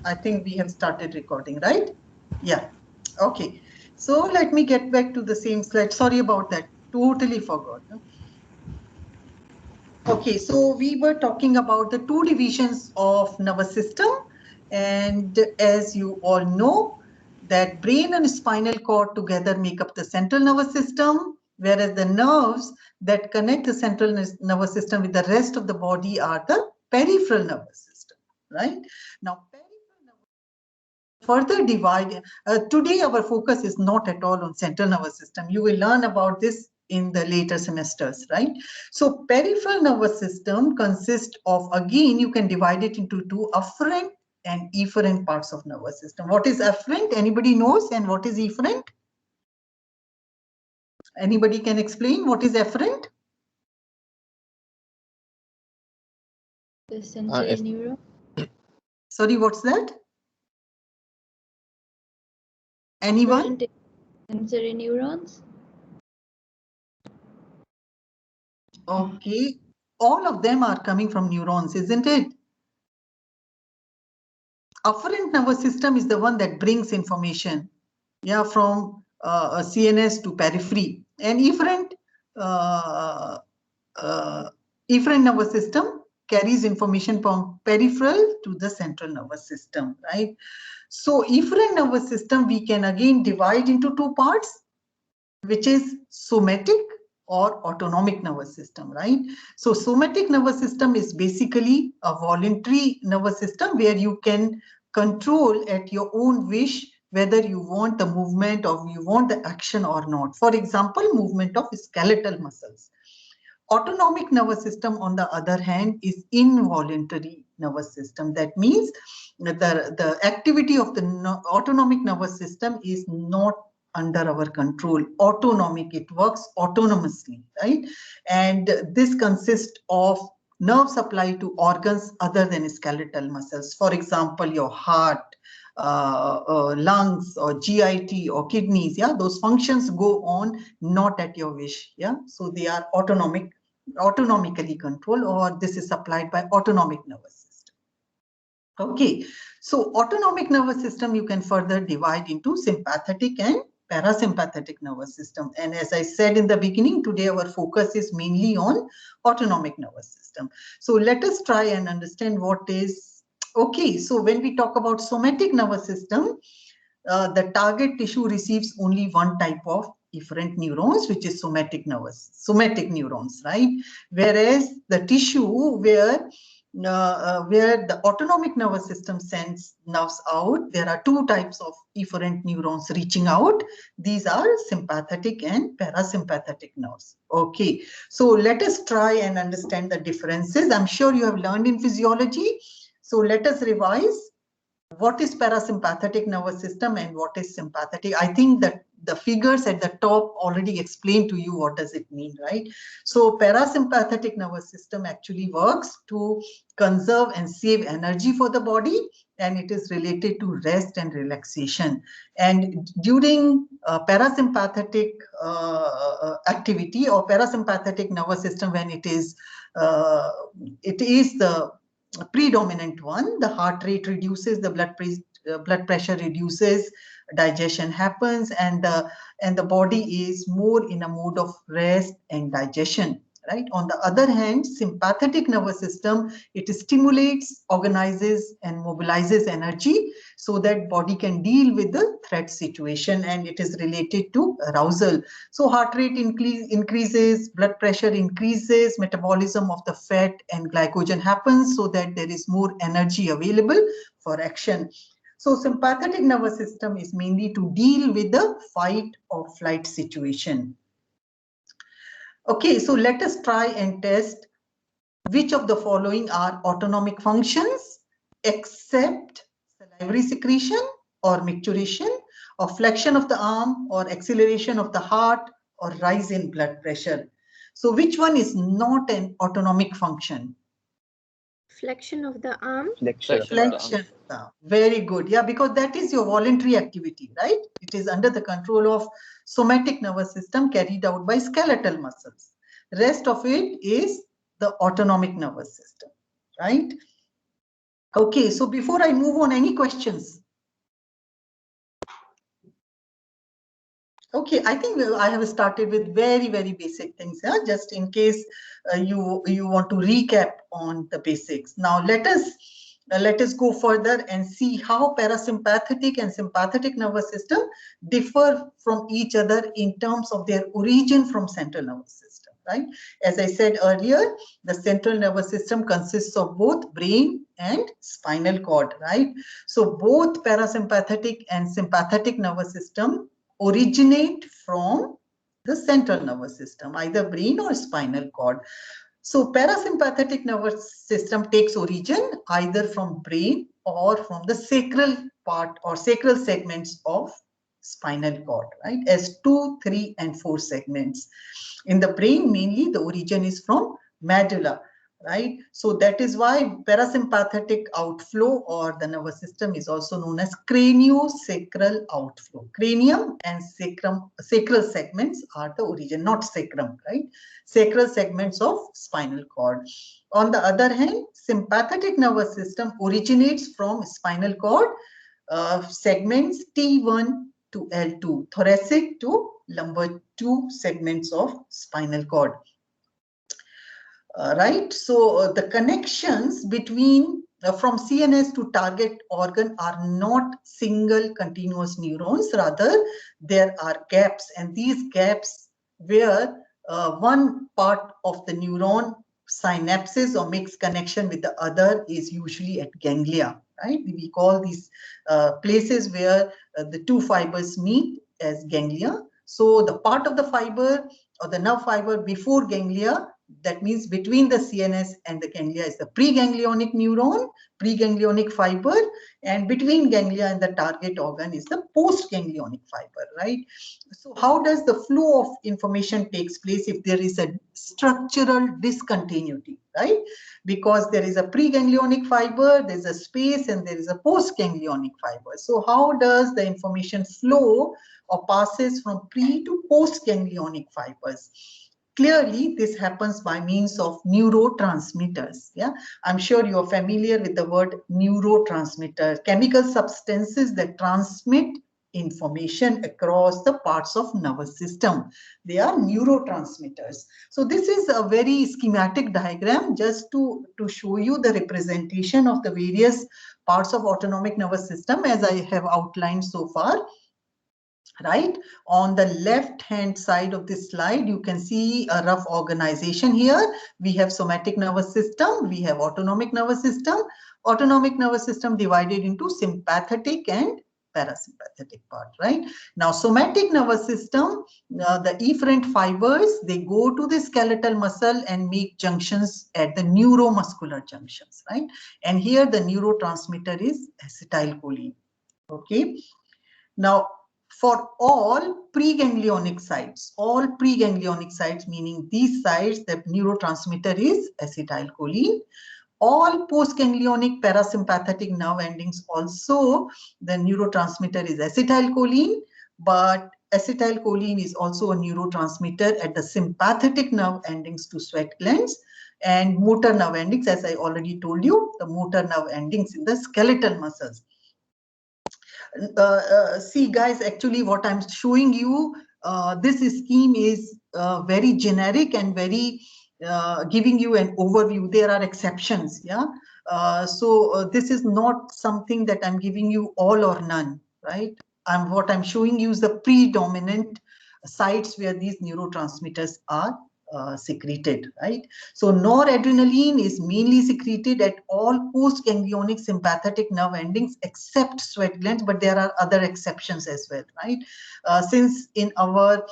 I think we have started recording, right? Yeah. Okay. So let me get back to the same slide. Sorry about that. Totally forgot. Okay, so we were talking about the two divisions of nervous system, and as you all know, that brain and spinal cord together make up the central nervous system, whereas the nerves that connect the central nervous system with the rest of the body are the peripheral nervous system, right? Now, further divide. Today, our focus is not at all on central nervous system. You will learn about this in the later semesters, right? So peripheral nervous system consists of, again, you can divide it into two afferent and efferent parts of nervous system. What is afferent? Anybody knows? And what is efferent? Anybody can explain what is afferent? The sensory neuron. Sorry, what's that? Anyone? Sensory neurons. Okay, all of them are coming from neurons, isn't it? Afferent nervous system is the one that brings information, yeah, from CNS to periphery, and efferent nervous system carries information from peripheral to the central nervous system, right? So efferent nervous system we can again divide into two parts, which is somatic or autonomic nervous system, right? So somatic nervous system is basically a voluntary nervous system where you can control at your own wish whether you want the movement or you want the action or not. For example, movement of skeletal muscles. Autonomic nervous system, on the other hand, is involuntary nervous system. That means the activity of the autonomic nervous system is not under our control. Autonomic, it works autonomously, right? And this consists of nerve supply to organs other than skeletal muscles. For example, your heart, lungs, or GIT or kidneys, yeah, those functions go on not at your wish, yeah. So they are autonomically controlled, or this is supplied by autonomic nervous system. Okay, so autonomic nervous system you can further divide into sympathetic and parasympathetic nervous system. And as I said in the beginning, today our focus is mainly on autonomic nervous system. So let us try and understand what is, okay, so when we talk about somatic nervous system, the target tissue receives only one type of efferent neurons, which is somatic neurons, right? Whereas the tissue where the autonomic nervous system sends nerves out, there are two types of efferent neurons reaching out. These are sympathetic and parasympathetic nerves. Okay, so let us try and understand the differences. I'm sure you have learned in physiology. So let us revise. What is parasympathetic nervous system and what is sympathetic? I think that the figures at the top already explain to you what does it mean, right? So parasympathetic nervous system actually works to conserve and save energy for the body, and it is related to rest and relaxation. And during parasympathetic activity or parasympathetic nervous system, when it is the predominant one, the heart rate reduces, the blood pressure reduces, digestion happens, and the body is more in a mode of rest and digestion, right? On the other hand, sympathetic nervous system, it stimulates, organizes, and mobilizes energy so that body can deal with the threat situation, and it is related to arousal. So heart rate increases, blood pressure increases, metabolism of the fat and glycogen happens so that there is more energy available for action. So sympathetic nervous system is mainly to deal with the fight or flight situation. Okay, so let us try and test which of the following are autonomic functions except salivary secretion or micturition, or flexion of the arm, or acceleration of the heart, or rise in blood pressure. So which one is not an autonomic function? Flexion of the arm. Flexion. Very good. Yeah, because that is your voluntary activity, right? It is under the control of somatic nervous system carried out by skeletal muscles. Rest of it is the autonomic nervous system, right? Okay, so before I move on, any questions? Okay, I think I have started with very, very basic things, yeah? Just in case you want to recap on the basics. Now let us go further and see how parasympathetic and sympathetic nervous system differ from each other in terms of their origin from central nervous system, right? As I said earlier, the central nervous system consists of both brain and spinal cord, right? So both parasympathetic and sympathetic nervous system originate from the central nervous system, either brain or spinal cord. So parasympathetic nervous system takes origin either from brain or from the sacral part or sacral segments of spinal cord, right? As 2, 3, and 4 segments. In the brain, mainly the origin is from medulla, right? So that is why parasympathetic outflow or the nervous system is also known as craniosacral outflow. Cranium and sacral segments are the origin, not sacrum, right? Sacral segments of spinal cord. On the other hand, sympathetic nervous system originates from spinal cord segments T1 to L2, thoracic to lumbar 2 segments of spinal cord. Right, so the connections between from CNS to target organ are not single continuous neurons, rather there are gaps, and these gaps where one part of the neuron synapses or makes connection with the other is usually at ganglia, right? We call these places where the two fibers meet as ganglia. So the part of the fiber or the nerve fiber before ganglia, that means between the CNS and the ganglia, is the preganglionic neuron, preganglionic fiber, and between ganglia and the target organ is the postganglionic fiber, right? So how does the flow of information takes place if there is a structural discontinuity, right? Because there is a preganglionic fiber, there is a space, and there is a postganglionic fiber. So how does the information flow or passes from pre to postganglionic fibers? Clearly, this happens by means of neurotransmitters. Yeah, I'm sure you are familiar with the word neurotransmitter, chemical substances that transmit information across the parts of nervous system. They are neurotransmitters. So this is a very schematic diagram just to show you the representation of the various parts of autonomic nervous system as I have outlined so far. Right, on the left hand side of this slide, you can see a rough organization here. We have somatic nervous system, we have autonomic nervous system. Autonomic nervous system divided into sympathetic and parasympathetic part, right? Now somatic nervous system, the efferent fibers, they go to the skeletal muscle and make junctions at the neuromuscular junctions, right? And here the neurotransmitter is acetylcholine. Okay, now for all preganglionic sites meaning these sites, the neurotransmitter is acetylcholine. All postganglionic parasympathetic nerve endings also, the neurotransmitter is acetylcholine, but acetylcholine is also a neurotransmitter at the sympathetic nerve endings to sweat glands and motor nerve endings, as I already told you, the motor nerve endings in the skeletal muscles. See guys, actually what I'm showing you, this scheme is very generic and very giving you an overview. There are exceptions, yeah. So this is not something that I'm giving you all or none, right? What I'm showing you is the predominant sites where these neurotransmitters are secreted, right? So noradrenaline is mainly secreted at all postganglionic sympathetic nerve endings except sweat glands, but there are other exceptions as well, right? Since in our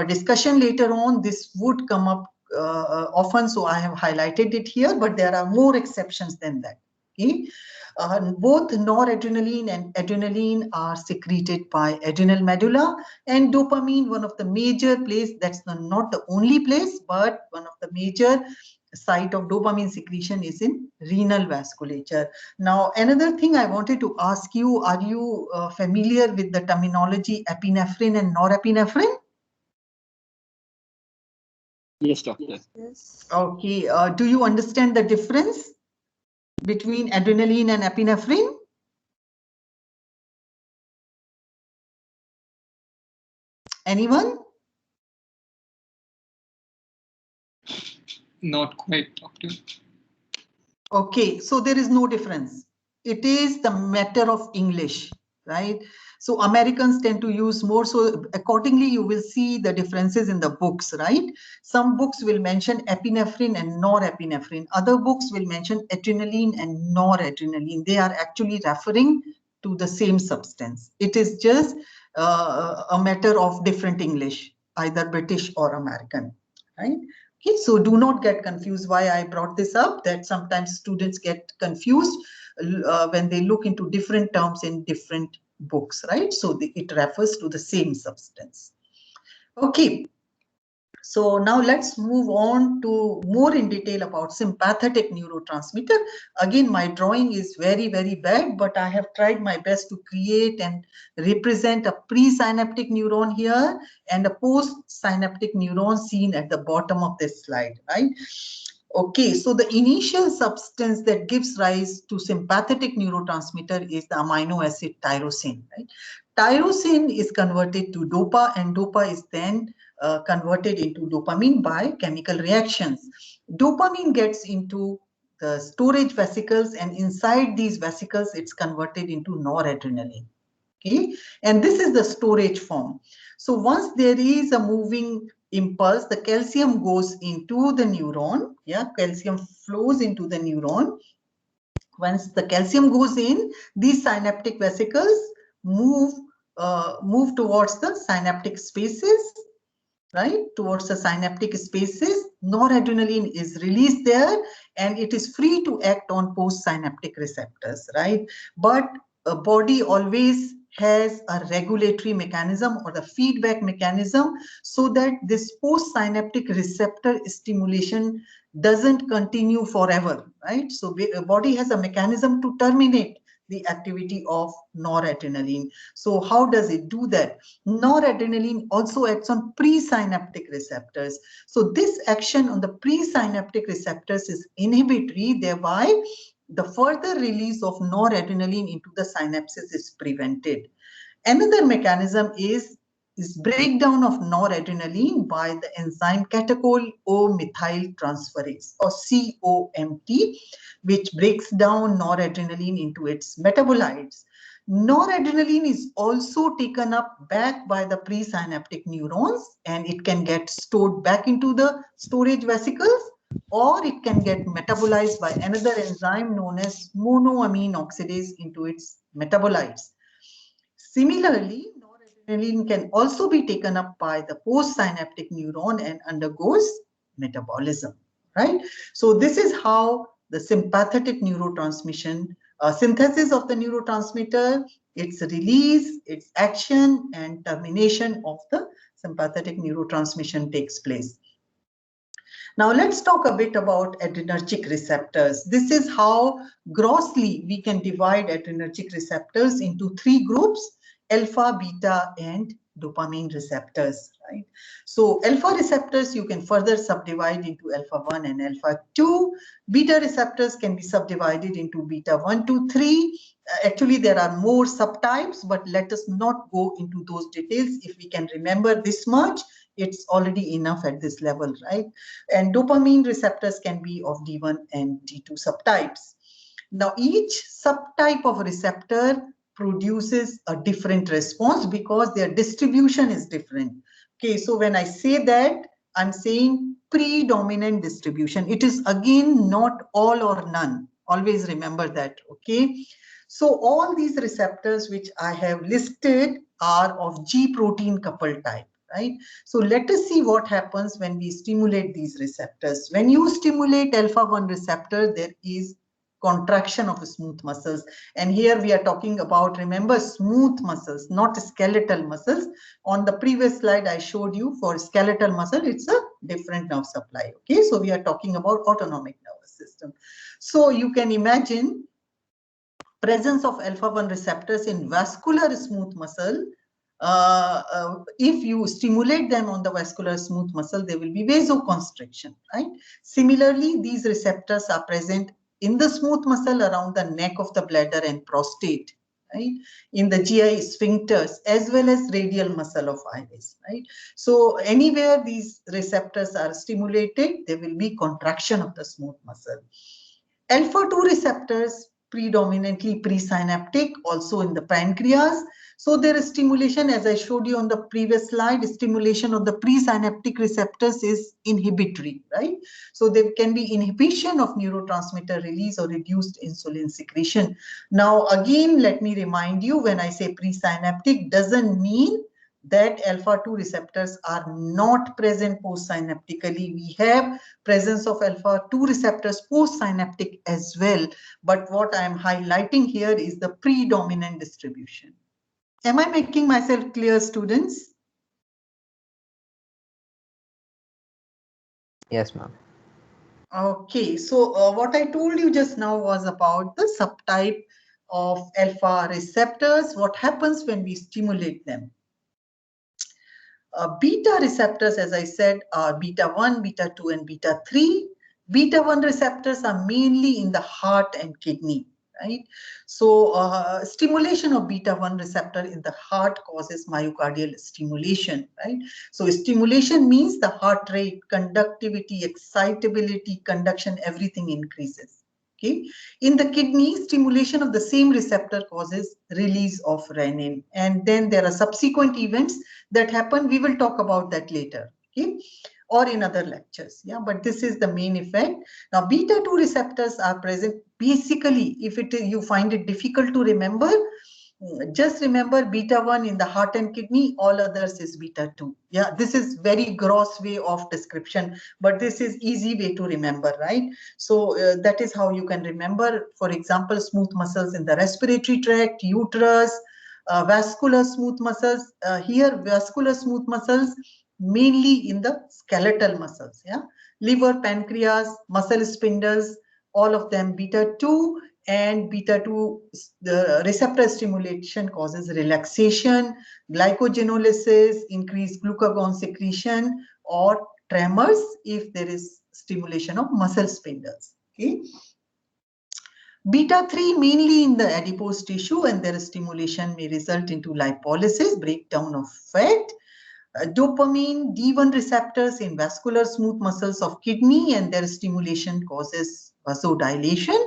discussion later on, this would come up often, so I have highlighted it here, but there are more exceptions than that. Okay. Both noradrenaline and adrenaline are secreted by adrenal medulla, and dopamine, one of the major place, that's not the only place, but one of the major site of dopamine secretion is in renal vasculature. Now, another thing I wanted to ask you, are you familiar with the terminology epinephrine and norepinephrine? Yes, doctor. Yes. Okay, do you understand the difference? between adrenaline and epinephrine? Anyone? Not quite, doctor. Okay, so there is no difference. It is the matter of English, right? So Americans tend to use more. So accordingly, you will see the differences in the books, right? Some books will mention epinephrine and norepinephrine. Other books will mention adrenaline and noradrenaline. They are actually referring to the same substance. It is just a matter of different English, either British or American, right? Okay, so do not get confused why I brought this up, that sometimes students get confused when they look into different terms in different books, right? So it refers to the same substance. Okay. So now let's move on to more in detail about sympathetic neurotransmitter. Again, my drawing is very, very bad, but I have tried my best to create and represent a presynaptic neuron here and a postsynaptic neuron seen at the bottom of this slide, right? Okay, so the initial substance that gives rise to sympathetic neurotransmitter is the amino acid tyrosine, right? Tyrosine is converted to DOPA, and DOPA is then converted into dopamine by chemical reactions. Dopamine gets into the storage vesicles, and inside these vesicles, it's converted into noradrenaline. Okay, and this is the storage form. So once there is a moving impulse, the calcium goes into the neuron. Yeah, calcium flows into the neuron. Once the calcium goes in, these synaptic vesicles move towards the synaptic spaces, right? Towards the synaptic spaces. Noradrenaline is released there, and it is free to act on postsynaptic receptors, right? But a body always has a regulatory mechanism or the feedback mechanism so that this postsynaptic receptor stimulation doesn't continue forever, right? So the body has a mechanism to terminate the activity of noradrenaline. So how does it do that? Noradrenaline also acts on presynaptic receptors. So this action on the presynaptic receptors is inhibitory, thereby the further release of noradrenaline into the synapses is prevented. Another mechanism is breakdown of noradrenaline by the enzyme catechol O-methyl transferase, or COMT, which breaks down noradrenaline into its metabolites. Noradrenaline is also taken up back by the presynaptic neurons, and it can get stored back into the storage vesicles, or it can get metabolized by another enzyme known as monoamine oxidase into its metabolites. Similarly, noradrenaline can also be taken up by the postsynaptic neuron and undergoes metabolism, right? So this is how the sympathetic neurotransmission, synthesis of the neurotransmitter, its release, its action, and termination of the sympathetic neurotransmission takes place. Now let's talk a bit about adrenergic receptors. This is how grossly we can divide adrenergic receptors into three groups: alpha, beta, and dopamine receptors, right? So alpha receptors you can further subdivide into alpha 1 and alpha 2. Beta receptors can be subdivided into beta 1, 2, 3. Actually, there are more subtypes, but let us not go into those details. If we can remember this much, it's already enough at this level, right? And dopamine receptors can be of D1 and D2 subtypes. Now, each subtype of receptor produces a different response because their distribution is different. Okay, so when I say that, I'm saying predominant distribution. It is again not all or none. Always remember that, okay? So all these receptors which I have listed are of G protein coupled type, right? So let us see what happens when we stimulate these receptors. When you stimulate alpha 1 receptor, there is contraction of the smooth muscles. And here we are talking about, remember, smooth muscles, not skeletal muscles. On the previous slide, I showed you for skeletal muscle, it's a different nerve supply. Okay, so we are talking about autonomic nervous system. So you can imagine presence of alpha 1 receptors in vascular smooth muscle. If you stimulate them on the vascular smooth muscle, there will be vasoconstriction, right? Similarly, these receptors are present in the smooth muscle around the neck of the bladder and prostate, right? In the GI sphincters as well as radial muscle of iris, right? So anywhere these receptors are stimulated, there will be contraction of the smooth muscle. Alpha 2 receptors predominantly presynaptic, also in the pancreas. So there is stimulation, as I showed you on the previous slide, stimulation of the presynaptic receptors is inhibitory, right? So there can be inhibition of neurotransmitter release or reduced insulin secretion. Now, again, let me remind you, when I say presynaptic, doesn't mean that alpha 2 receptors are not present postsynaptically. We have presence of alpha 2 receptors postsynaptic as well. But what I am highlighting here is the predominant distribution. Am I making myself clear, students? Yes, ma'am. Okay, so what I told you just now was about the subtype of alpha receptors. What happens when we stimulate them? Beta receptors, as I said, are beta 1, beta 2, and beta 3. Beta 1 receptors are mainly in the heart and kidney, right? So stimulation of beta 1 receptor in the heart causes myocardial stimulation, right? So stimulation means the heart rate, conductivity, excitability, conduction, everything increases. Okay. In the kidney, stimulation of the same receptor causes release of renin. And then there are subsequent events that happen. We will talk about that later. Okay. Or in other lectures. Yeah, but this is the main effect. Now, beta 2 receptors are present. Basically, if you find it difficult to remember, just remember beta 1 in the heart and kidney, all others is beta 2. Yeah, this is very gross way of description, but this is easy way to remember, right? So that is how you can remember. For example, smooth muscles in the respiratory tract, uterus, vascular smooth muscles. Here, vascular smooth muscles mainly in the skeletal muscles. Yeah, liver, pancreas, muscle spindles, all of them beta 2. And beta 2, the receptor stimulation causes relaxation, glycogenolysis, increased glucagon secretion, or tremors if there is stimulation of muscle spindles. Okay. Beta 3 mainly in the adipose tissue, and their stimulation may result into lipolysis, breakdown of fat. Dopamine, D1 receptors in vascular smooth muscles of kidney, and their stimulation causes vasodilation.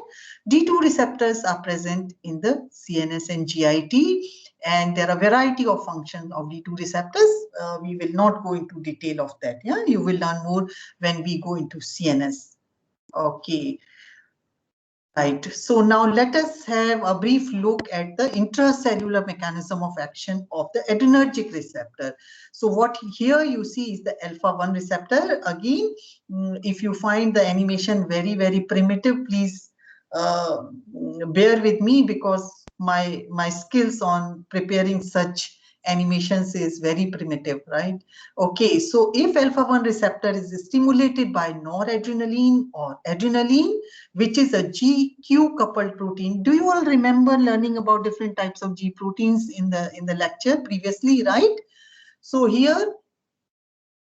D2 receptors are present in the CNS and GIT, and there are a variety of functions of D2 receptors. We will not go into detail of that. Yeah, you will learn more when we go into CNS. Okay. Right. So now let us have a brief look at the intracellular mechanism of action of the adrenergic receptor. So what here you see is the alpha 1 receptor. Again, if you find the animation very, very primitive, please bear with me, because my skills on preparing such animations is very primitive, right? Okay, so if alpha 1 receptor is stimulated by noradrenaline or adrenaline, which is a GQ coupled protein. Do you all remember learning about different types of G proteins in the lecture previously, right? So here,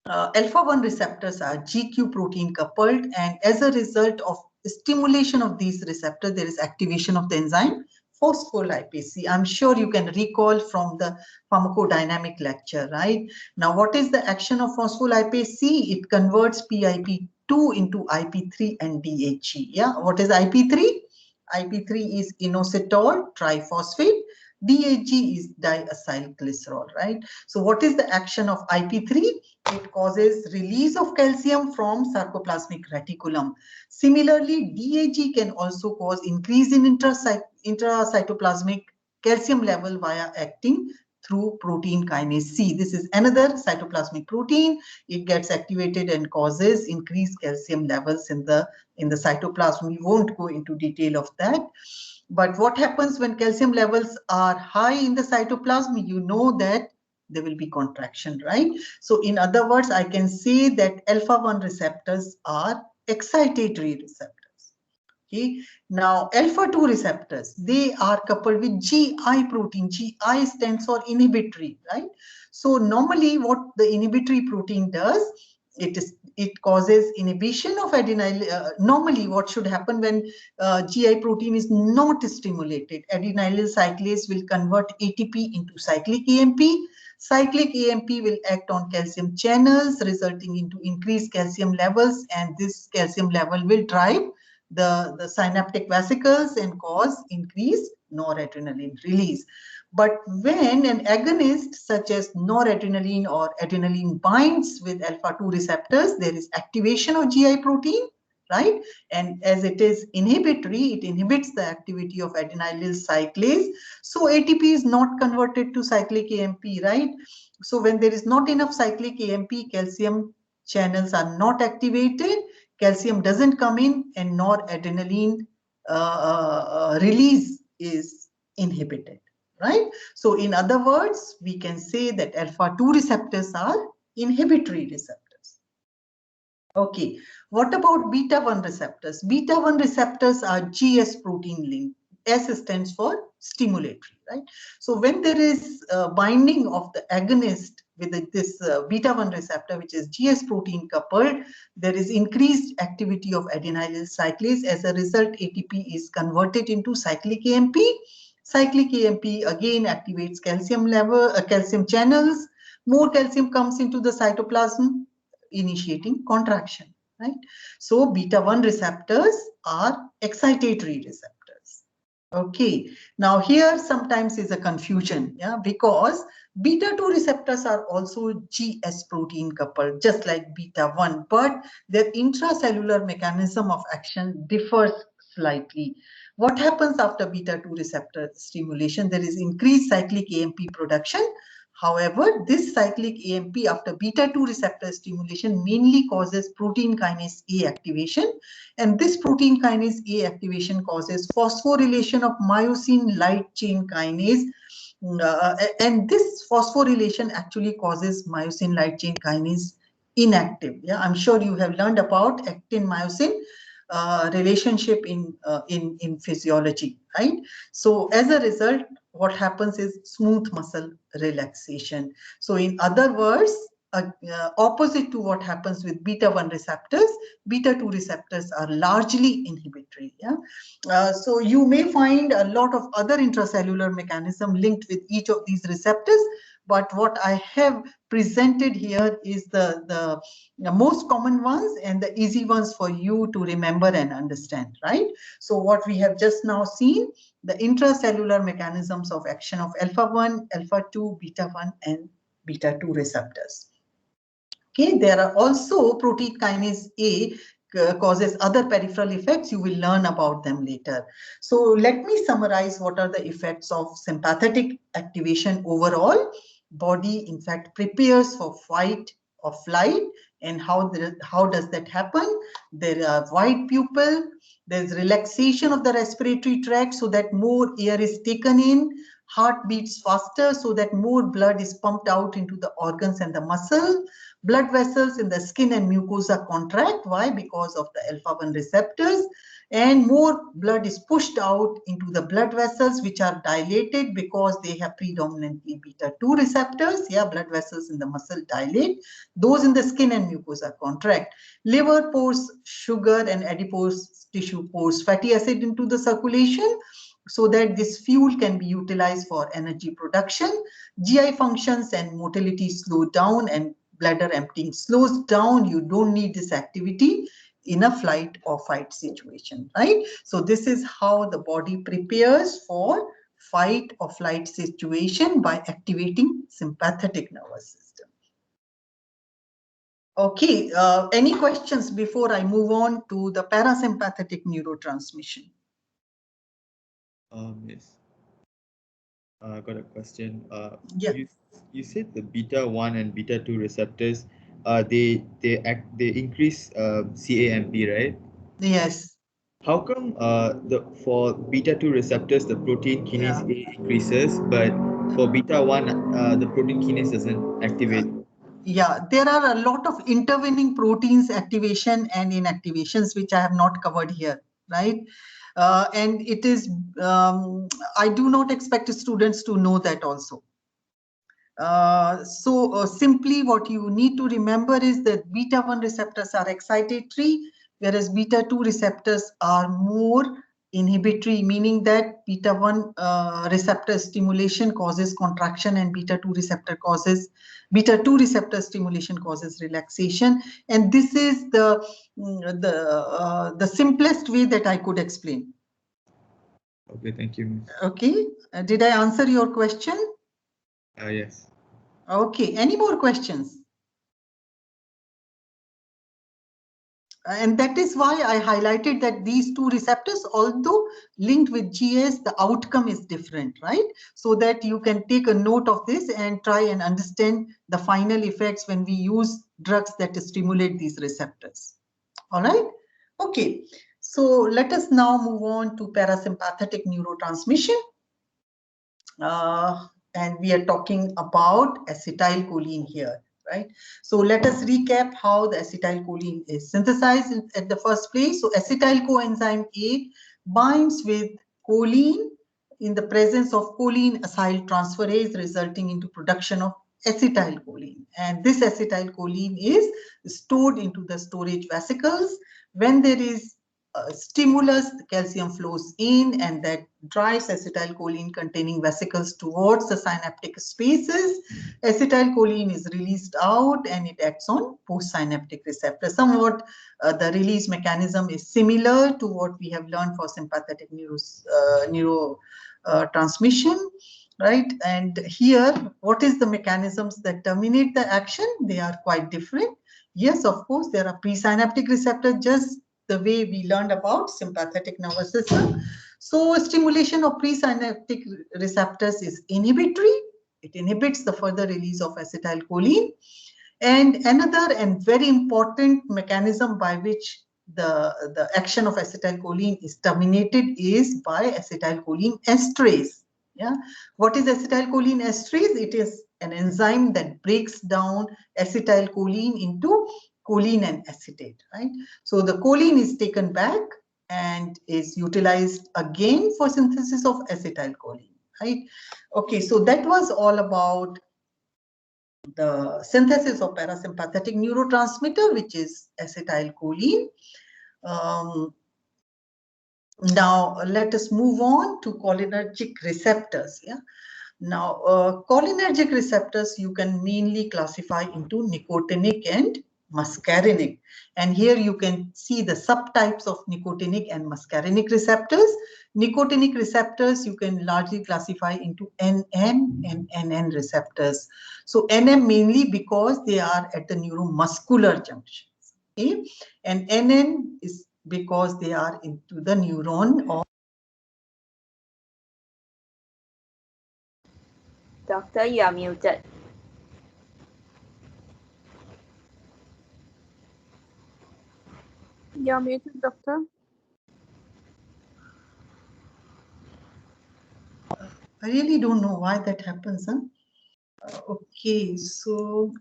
alpha 1 receptors are GQ protein coupled, and as a result of stimulation of these receptors, there is activation of the enzyme phospholipase C. I'm sure you can recall from the pharmacodynamic lecture, right? Now, what is the action of phospholipase C? It converts PIP2 into IP3 and DHE. Yeah, what is IP3? IP3 is inositol triphosphate. DHE is diacylglycerol, right? So what is the action of IP3? It causes release of calcium from sarcoplasmic reticulum. Similarly, DHE can also cause increase in intracytoplasmic calcium level via acting through protein kinase C. This is another cytoplasmic protein. It gets activated and causes increased calcium levels in the cytoplasm. We won't go into detail of that. But what happens when calcium levels are high in the cytoplasm? You know that there will be contraction, right? So in other words, I can say that alpha 1 receptors are excitatory receptors. Okay. Now, alpha 2 receptors, they are coupled with GI protein. GI stands for inhibitory, right? So normally what the inhibitory protein does, It causes inhibition of adenylyl. Normally, what should happen when GI protein is not stimulated? Adenylyl cyclase will convert ATP into cyclic AMP. Cyclic AMP will act on calcium channels, resulting into increased calcium levels, and this calcium level will drive the synaptic vesicles and cause increased noradrenaline release. But when an agonist such as noradrenaline or adrenaline binds with alpha-2 receptors, there is activation of GI protein, right? And as it is inhibitory, it inhibits the activity of adenylyl cyclase. So ATP is not converted to cyclic AMP, right? So when there is not enough cyclic AMP, calcium channels are not activated, calcium doesn't come in, and noradrenaline release is inhibited. Right? So in other words, we can say that alpha-2 receptors are inhibitory receptors. Okay, what about beta-1 receptors? Beta-1 receptors are GS protein linked. S stands for stimulatory, right? So when there is binding of the agonist with this beta-1 receptor, which is GS protein coupled, there is increased activity of adenylyl cyclase. As a result, ATP is converted into cyclic AMP. Cyclic AMP again activates calcium channels. More calcium comes into the cytoplasm, initiating contraction, right? So beta-1 receptors are excitatory receptors. Okay, now here sometimes is a confusion, yeah, because beta-2 receptors are also GS protein coupled, just like beta-1, but their intracellular mechanism of action differs slightly. What happens after beta-2 receptor stimulation? There is increased cyclic AMP production. However, this cyclic AMP after beta-2 receptor stimulation mainly causes protein kinase A activation, and this protein kinase A activation causes phosphorylation of myosin light chain kinase, and this phosphorylation actually causes myosin light chain kinase inactive. Yeah, I'm sure you have learned about actin-myosin relationship in physiology, right? So as a result, what happens is smooth muscle relaxation. So in other words, opposite to what happens with beta-1 receptors, beta-2 receptors are largely inhibitory. Yeah, so you may find a lot of other intracellular mechanism linked with each of these receptors, but what I have presented here is the most common ones and the easy ones for you to remember and understand, right? So what we have just now seen, the intracellular mechanisms of action of alpha-1, alpha-2, beta-1, and beta-2 receptors. Okay, there are also protein kinase A causes other peripheral effects. You will learn about them later. So let me summarize what are the effects of sympathetic activation overall. Body, in fact, prepares for fight or flight. And how does that happen? There are wide pupil. There's relaxation of the respiratory tract so that more air is taken in. Heart beats faster so that more blood is pumped out into the organs and the muscle. Blood vessels in the skin and mucosa contract. Why? Because of the alpha-1 receptors. And more blood is pushed out into the blood vessels, which are dilated because they have predominantly beta-2 receptors. Yeah, blood vessels in the muscle dilate. Those in the skin and mucosa contract. Liver pours sugar and adipose tissue pours fatty acid into the circulation, so that this fuel can be utilized for energy production. GI functions and motility slow down, and bladder emptying slows down. You don't need this activity in a flight or fight situation, right? So this is how the body prepares for fight or flight situation by activating sympathetic nervous system. Okay, any questions before I move on to the parasympathetic neurotransmission? Yes. I got a question. Yeah. You said the beta-1 and beta-2 receptors, they increase CAMP, right? Yes. How come for beta-2 receptors the protein kinase A increases, but for beta-1 the protein kinase doesn't activate? Yeah, there are a lot of intervening proteins activation and inactivations, which I have not covered here, right? And it is, I do not expect students to know that also. Simply what you need to remember is that beta 1 receptors are excitatory, whereas beta 2 receptors are more inhibitory, meaning that beta 1 receptor stimulation causes contraction and beta 2 receptor stimulation causes relaxation. And this is the simplest way that I could explain. Okay, thank you, Miss. Okay, did I answer your question? Yes. Okay, any more questions? And that is why I highlighted that these two receptors, although linked with GS, the outcome is different, right? So that you can take a note of this and try and understand the final effects when we use drugs that stimulate these receptors. All right? Okay, so let us now move on to parasympathetic neurotransmission. And we are talking about acetylcholine here, right? So let us recap how the acetylcholine is synthesized at the first place. So acetyl coenzyme A binds with choline in the presence of choline acyl transferase, resulting into production of acetylcholine. And this acetylcholine is stored into the storage vesicles. When there is stimulus, the calcium flows in, and that drives acetylcholine containing vesicles towards the synaptic spaces. Acetylcholine is released out and it acts on postsynaptic receptors. Somewhat the release mechanism is similar to what we have learned for sympathetic neurotransmission, right? And here, what is the mechanisms that terminate the action? They are quite different. Yes, of course, there are presynaptic receptors, just the way we learned about sympathetic nervous system. So stimulation of presynaptic receptors is inhibitory. It inhibits the further release of acetylcholine. And another and very important mechanism by which the action of acetylcholine is terminated is by acetylcholine esterase. Yeah. What is acetylcholine esterase? It is an enzyme that breaks down acetylcholine into choline and acetate, right? So the choline is taken back and is utilized again for synthesis of acetylcholine, right? Okay, so that was all about the synthesis of parasympathetic neurotransmitter, which is acetylcholine. Now let us move on to cholinergic receptors. Yeah. Now, cholinergic receptors you can mainly classify into nicotinic and muscarinic. And here you can see the subtypes of nicotinic and muscarinic receptors. Nicotinic receptors you can largely classify into NM and NN receptors. So NM mainly because they are at the neuromuscular junctions. Okay? And NN is because they are into the neuron or Doctor, you are muted. You're muted, doctor. I really don't know why that happens. Huh? Okay, so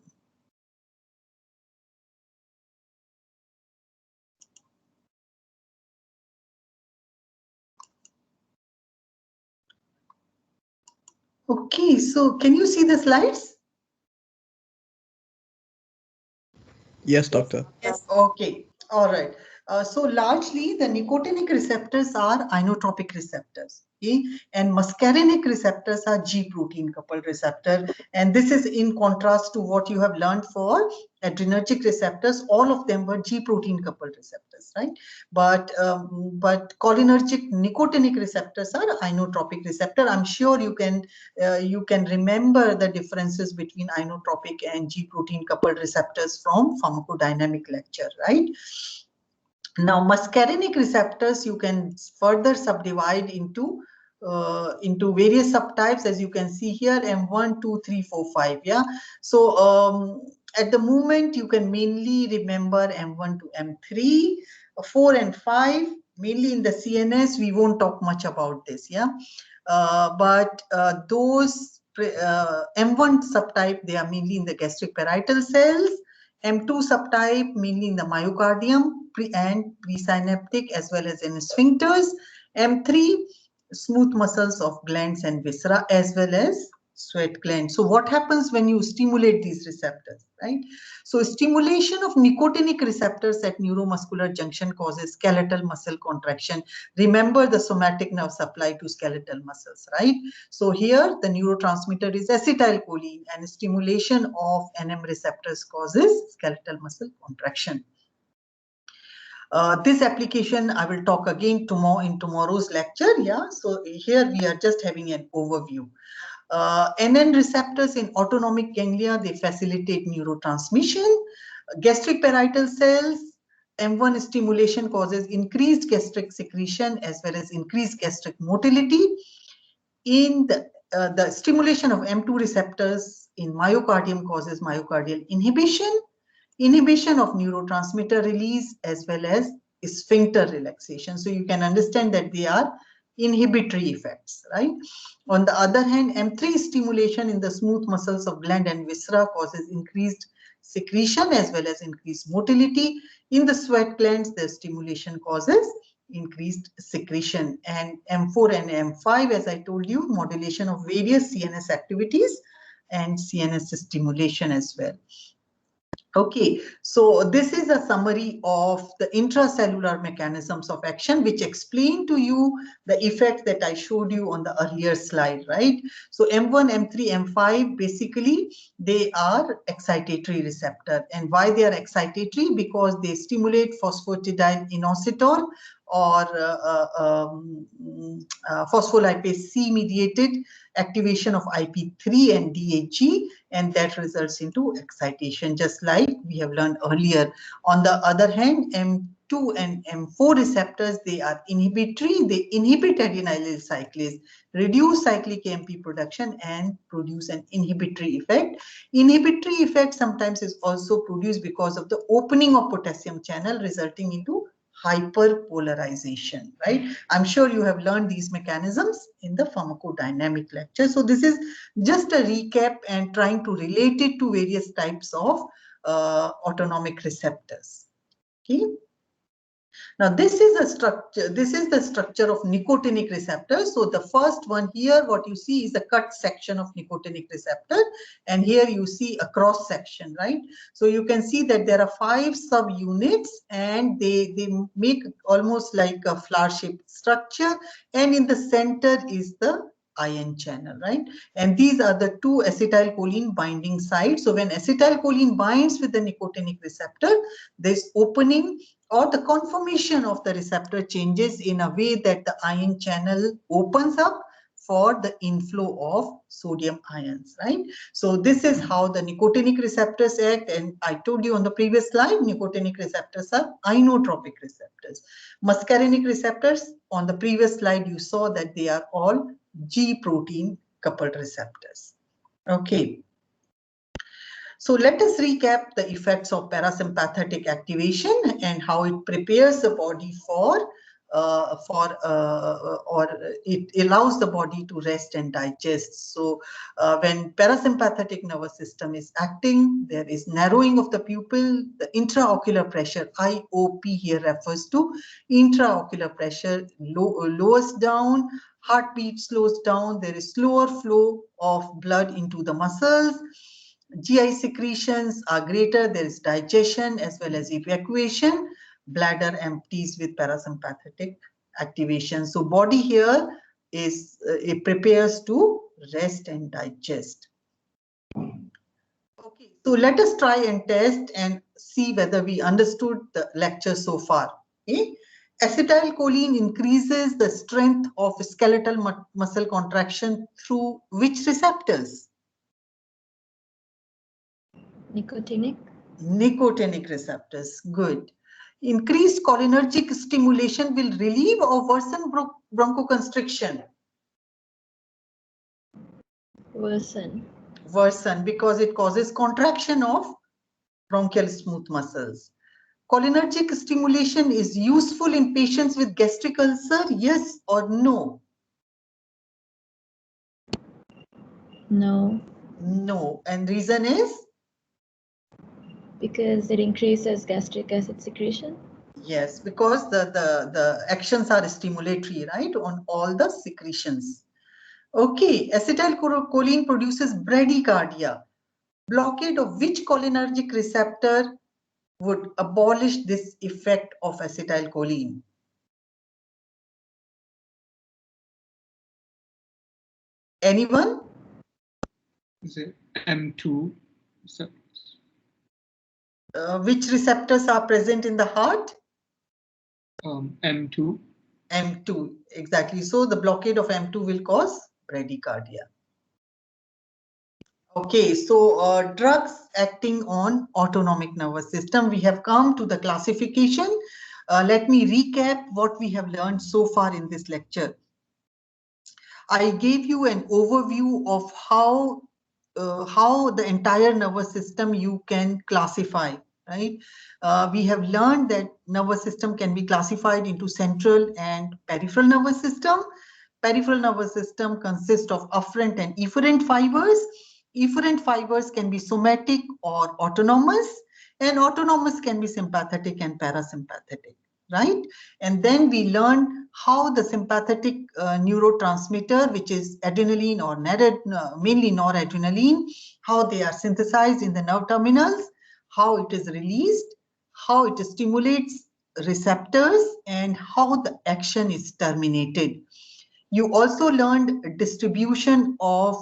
okay, so can you see the slides? Yes, doctor. Yes. Okay. All right. So largely the nicotinic receptors are inotropic receptors, okay? And muscarinic receptors are G protein coupled receptor. And this is in contrast to what you have learned for adrenergic receptors. All of them were G protein coupled receptors, right? But cholinergic nicotinic receptors are inotropic receptor. I'm sure you can remember the differences between inotropic and G protein coupled receptors from pharmacodynamic lecture, right? Now, muscarinic receptors you can further subdivide into various subtypes, as you can see here, M1, 2, 3, 4, 5. Yeah. So at the moment you can mainly remember M1 to M3, 4 and 5 mainly in the CNS. We won't talk much about this. Yeah. But those M1 subtype, they are mainly in the gastric parietal cells. M2 subtype mainly in the myocardium and presynaptic as well as in sphincters. M3 smooth muscles of glands and viscera as well as sweat gland. So what happens when you stimulate these receptors, right? So stimulation of nicotinic receptors at neuromuscular junction causes skeletal muscle contraction. Remember the somatic nerve supply to skeletal muscles, right? So here the neurotransmitter is acetylcholine, and stimulation of NM receptors causes skeletal muscle contraction. This application I will talk again in tomorrow's lecture. Yeah, so here we are just having an overview. NN receptors in autonomic ganglia, they facilitate neurotransmission. Gastric parietal cells, M1 stimulation causes increased gastric secretion as well as increased gastric motility. In the stimulation of M2 receptors in myocardium causes myocardial inhibition. Inhibition of neurotransmitter release as well as sphincter relaxation. So you can understand that they are inhibitory effects, right? On the other hand, M3 stimulation in the smooth muscles of gland and viscera causes increased secretion as well as increased motility. In the sweat glands, the stimulation causes increased secretion. And M4 and M5, as I told you, modulation of various CNS activities and CNS stimulation as well. Okay, so this is a summary of the intracellular mechanisms of action, which explain to you the effects that I showed you on the earlier slide, right? So M1, M3, M5, basically, they are excitatory receptor. And why they are excitatory? Because they stimulate phosphatidylinositol or phospholipase C mediated activation of IP3 and DHG, and that results into excitation, just like we have learned earlier. On the other hand, M2 and M4 receptors, they are inhibitory. They inhibit adenylyl cyclase, reduce cyclic AMP production, and produce an inhibitory effect. Inhibitory effect sometimes is also produced because of the opening of potassium channel, resulting into hyperpolarization, right? I'm sure you have learned these mechanisms in the pharmacodynamic lecture. So this is just a recap and trying to relate it to various types of autonomic receptors. Okay. Now this is a structure. This is the structure of nicotinic receptors. So the first one here, what you see is a cut section of nicotinic receptor, and here you see a cross section, right? So you can see that there are 5 subunits, and they make almost like a flower-shaped structure, and in the center is the ion channel, right? And these are the 2 acetylcholine binding sites. So when acetylcholine binds with the nicotinic receptor, this opening or the conformation of the receptor changes in a way that the ion channel opens up for the inflow of sodium ions, right? So this is how the nicotinic receptors act. And I told you on the previous slide, nicotinic receptors are inotropic receptors. Muscarinic receptors, on the previous slide, you saw that they are all G protein coupled receptors. Okay. So let us recap the effects of parasympathetic activation and how it prepares the body or it allows the body to rest and digest. So when parasympathetic nervous system is acting, there is narrowing of the pupil. The intraocular pressure, IOP here refers to intraocular pressure lowers down, heartbeat slows down, there is slower flow of blood into the muscles. GI secretions are greater, there is digestion as well as evacuation. Bladder empties with parasympathetic activation. So body here is it prepares to rest and digest. Okay, so let us try and test and see whether we understood the lecture so far. Okay? Acetylcholine increases the strength of skeletal muscle contraction through which receptors? Nicotinic. Nicotinic receptors. Good. Increased cholinergic stimulation will relieve or worsen bronchoconstriction. Worsen. Worsen, because it causes contraction of bronchial smooth muscles. Cholinergic stimulation is useful in patients with gastric ulcer, yes or no? No. No. And reason is? Because it increases gastric acid secretion. Yes, because the actions are stimulatory, right, on all the secretions. Okay, acetylcholine produces bradycardia. Blockade of which cholinergic receptor would abolish this effect of acetylcholine? Anyone? Is it M2? Which receptors are present in the heart? M2. M2, exactly. So the blockade of M2 will cause bradycardia. Okay, so drugs acting on autonomic nervous system. We have come to the classification. Let me recap what we have learned so far in this lecture. I gave you an overview of how the entire nervous system you can classify, right? We have learned that nervous system can be classified into central and peripheral nervous system. Peripheral nervous system consists of afferent and efferent fibers. Efferent fibers can be somatic or autonomous, and autonomous can be sympathetic and parasympathetic, right? And then we learned how the sympathetic neurotransmitter, which is adrenaline or mainly noradrenaline, how they are synthesized in the nerve terminals, how it is released, how it stimulates receptors, and how the action is terminated. You also learned distribution of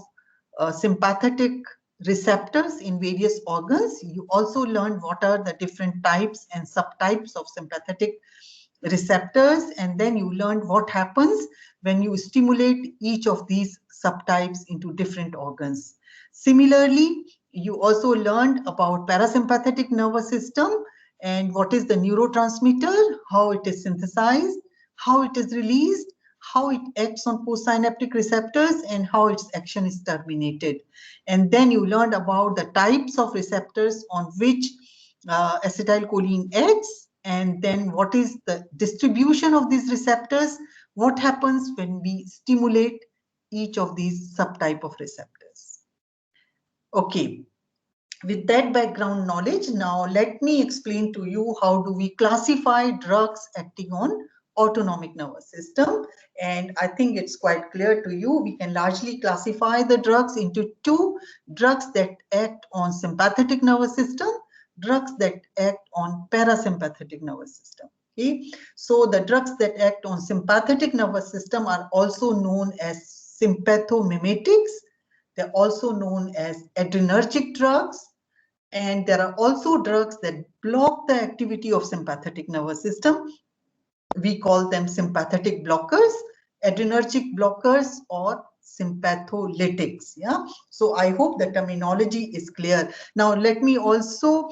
sympathetic receptors in various organs. You also learned what are the different types and subtypes of sympathetic receptors, and then you learned what happens when you stimulate each of these subtypes into different organs. Similarly, you also learned about parasympathetic nervous system and what is the neurotransmitter, how it is synthesized, how it is released, how it acts on postsynaptic receptors, and how its action is terminated. And then you learned about the types of receptors on which acetylcholine acts, and then what is the distribution of these receptors, what happens when we stimulate each of these subtype of receptors. Okay, with that background knowledge, now let me explain to you how do we classify drugs acting on autonomic nervous system. And I think it's quite clear to you. We can largely classify the drugs into two: drugs that act on sympathetic nervous system, drugs that act on parasympathetic nervous system. Okay, so the drugs that act on sympathetic nervous system are also known as sympathomimetics. They're also known as adrenergic drugs. And there are also drugs that block the activity of sympathetic nervous system. We call them sympathetic blockers, adrenergic blockers, or sympatholytics. Yeah. So I hope the terminology is clear. Now let me also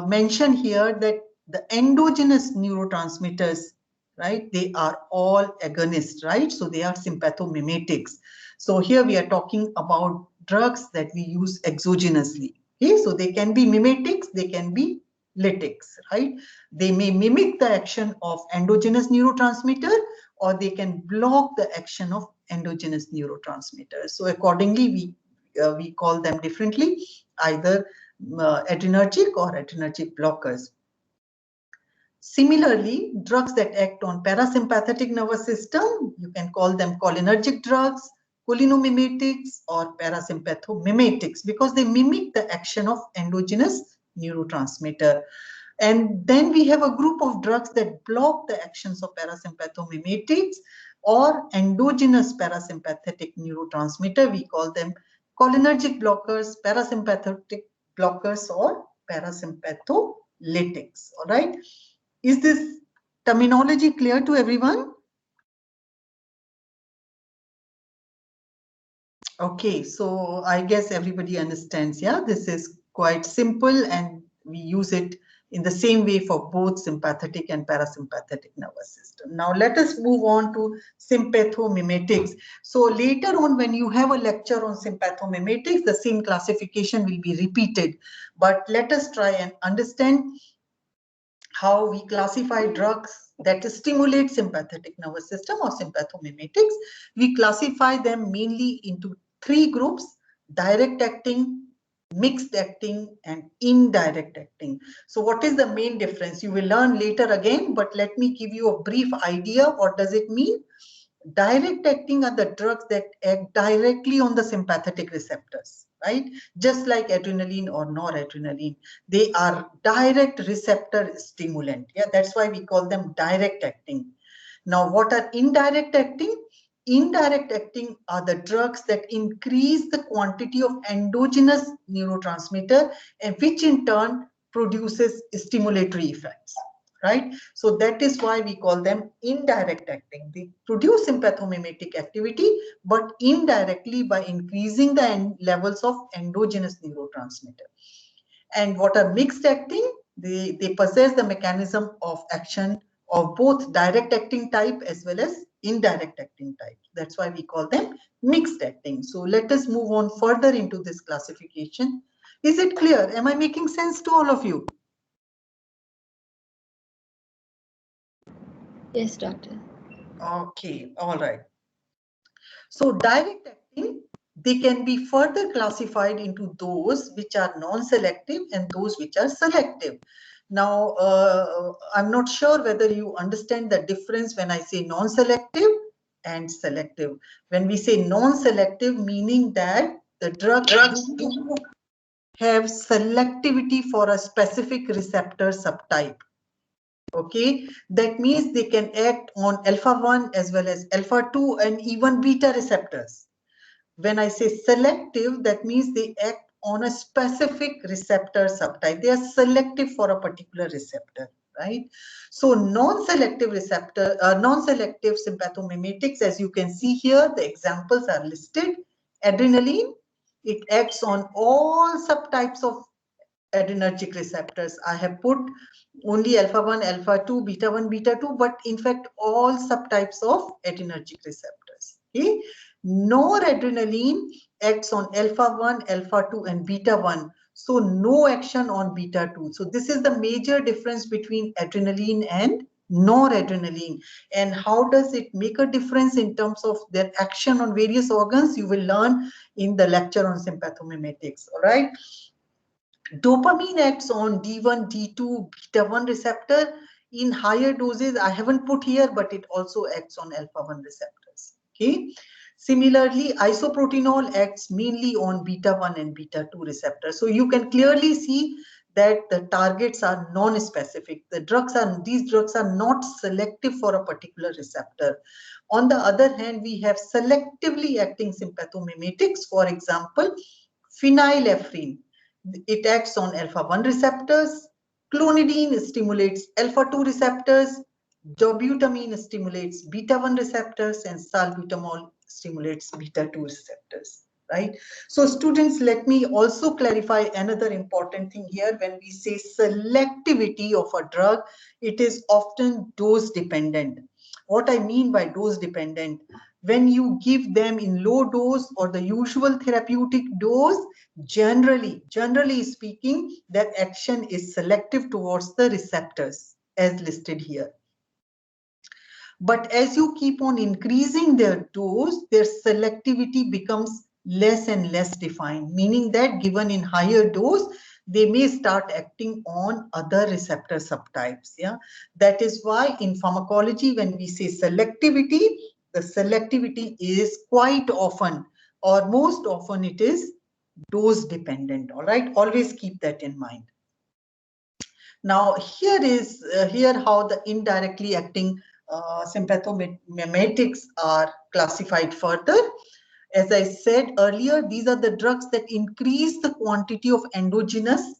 mention here that the endogenous neurotransmitters, right? They are all agonists, right? So they are sympathomimetics. So here we are talking about drugs that we use exogenously. Okay, so they can be mimetics, they can be lytics, right? They may mimic the action of endogenous neurotransmitter, or they can block the action of endogenous neurotransmitters. So accordingly, we call them differently, either adrenergic or adrenergic blockers. Similarly, drugs that act on parasympathetic nervous system, you can call them cholinergic drugs, cholinomimetics, or parasympathomimetics, because they mimic the action of endogenous neurotransmitter. And then we have a group of drugs that block the actions of parasympathomimetics or endogenous parasympathetic neurotransmitter. We call them cholinergic blockers, parasympathetic blockers, or parasympatholytics. All right. Is this terminology clear to everyone? Okay, so I guess everybody understands. Yeah, this is quite simple and we use it in the same way for both sympathetic and parasympathetic nervous system. Now let us move on to sympathomimetics. So later on, when you have a lecture on sympathomimetics, the same classification will be repeated. But let us try and understand how we classify drugs that stimulate sympathetic nervous system or sympathomimetics. We classify them mainly into three groups: direct acting, mixed acting, and indirect acting. So what is the main difference? You will learn later again, but let me give you a brief idea. What does it mean? Direct acting are the drugs that act directly on the sympathetic receptors, right? Just like adrenaline or noradrenaline, they are direct receptor stimulant. Yeah, that's why we call them direct acting. Now, what are indirect acting? Indirect acting are the drugs that increase the quantity of endogenous neurotransmitter, and which in turn produces stimulatory effects, right? So that is why we call them indirect acting. They produce sympathomimetic activity, but indirectly by increasing the levels of endogenous neurotransmitter. And what are mixed acting? They possess the mechanism of action of both direct acting type as well as indirect acting type. That's why we call them mixed acting. So let us move on further into this classification. Is it clear? Am I making sense to all of you? Yes, doctor. Okay, all right. So direct acting, they can be further classified into those which are non-selective and those which are selective. Now, I'm not sure whether you understand the difference when I say non-selective and selective. When we say non-selective, meaning that the drugs do have selectivity for a specific receptor subtype. Okay, that means they can act on alpha-1 as well as alpha-2 and even beta receptors. When I say selective, that means they act on a specific receptor subtype. They are selective for a particular receptor, right? So non-selective receptor, non-selective sympathomimetics, as you can see here, the examples are listed. Adrenaline, it acts on all subtypes of adrenergic receptors. I have put only alpha-1, alpha-2, beta-1, beta-2, but in fact all subtypes of adrenergic receptors. Okay? Noradrenaline acts on alpha-1, alpha-2 and beta-1. So no action on beta-2. So this is the major difference between adrenaline and noradrenaline. And how does it make a difference in terms of their action on various organs? You will learn in the lecture on sympathomimetics. All right. Dopamine acts on D1, D2, beta-1 receptor in higher doses. I haven't put here, but it also acts on alpha-1 receptors. Okay. Similarly, isoproterenol acts mainly on beta-1 and beta-2 receptors. So you can clearly see that the targets are non-specific. These drugs are not selective for a particular receptor. On the other hand, we have selectively acting sympathomimetics. For example, phenylephrine. It acts on alpha-1 receptors. Clonidine stimulates alpha-2 receptors. Dobutamine stimulates beta-1 receptors, and salbutamol stimulates beta-2 receptors, right? So students, let me also clarify another important thing here. When we say selectivity of a drug, it is often dose dependent. What I mean by dose dependent, when you give them in low dose or the usual therapeutic dose, generally speaking, their action is selective towards the receptors as listed here. But as you keep on increasing their dose, their selectivity becomes less and less defined, meaning that given in higher dose, they may start acting on other receptor subtypes. Yeah, that is why in pharmacology, when we say selectivity, the selectivity is quite often, or most often, it is dose dependent. All right, always keep that in mind. Now here is how the indirectly acting sympathomimetics are classified further. As I said earlier, these are the drugs that increase the quantity of endogenous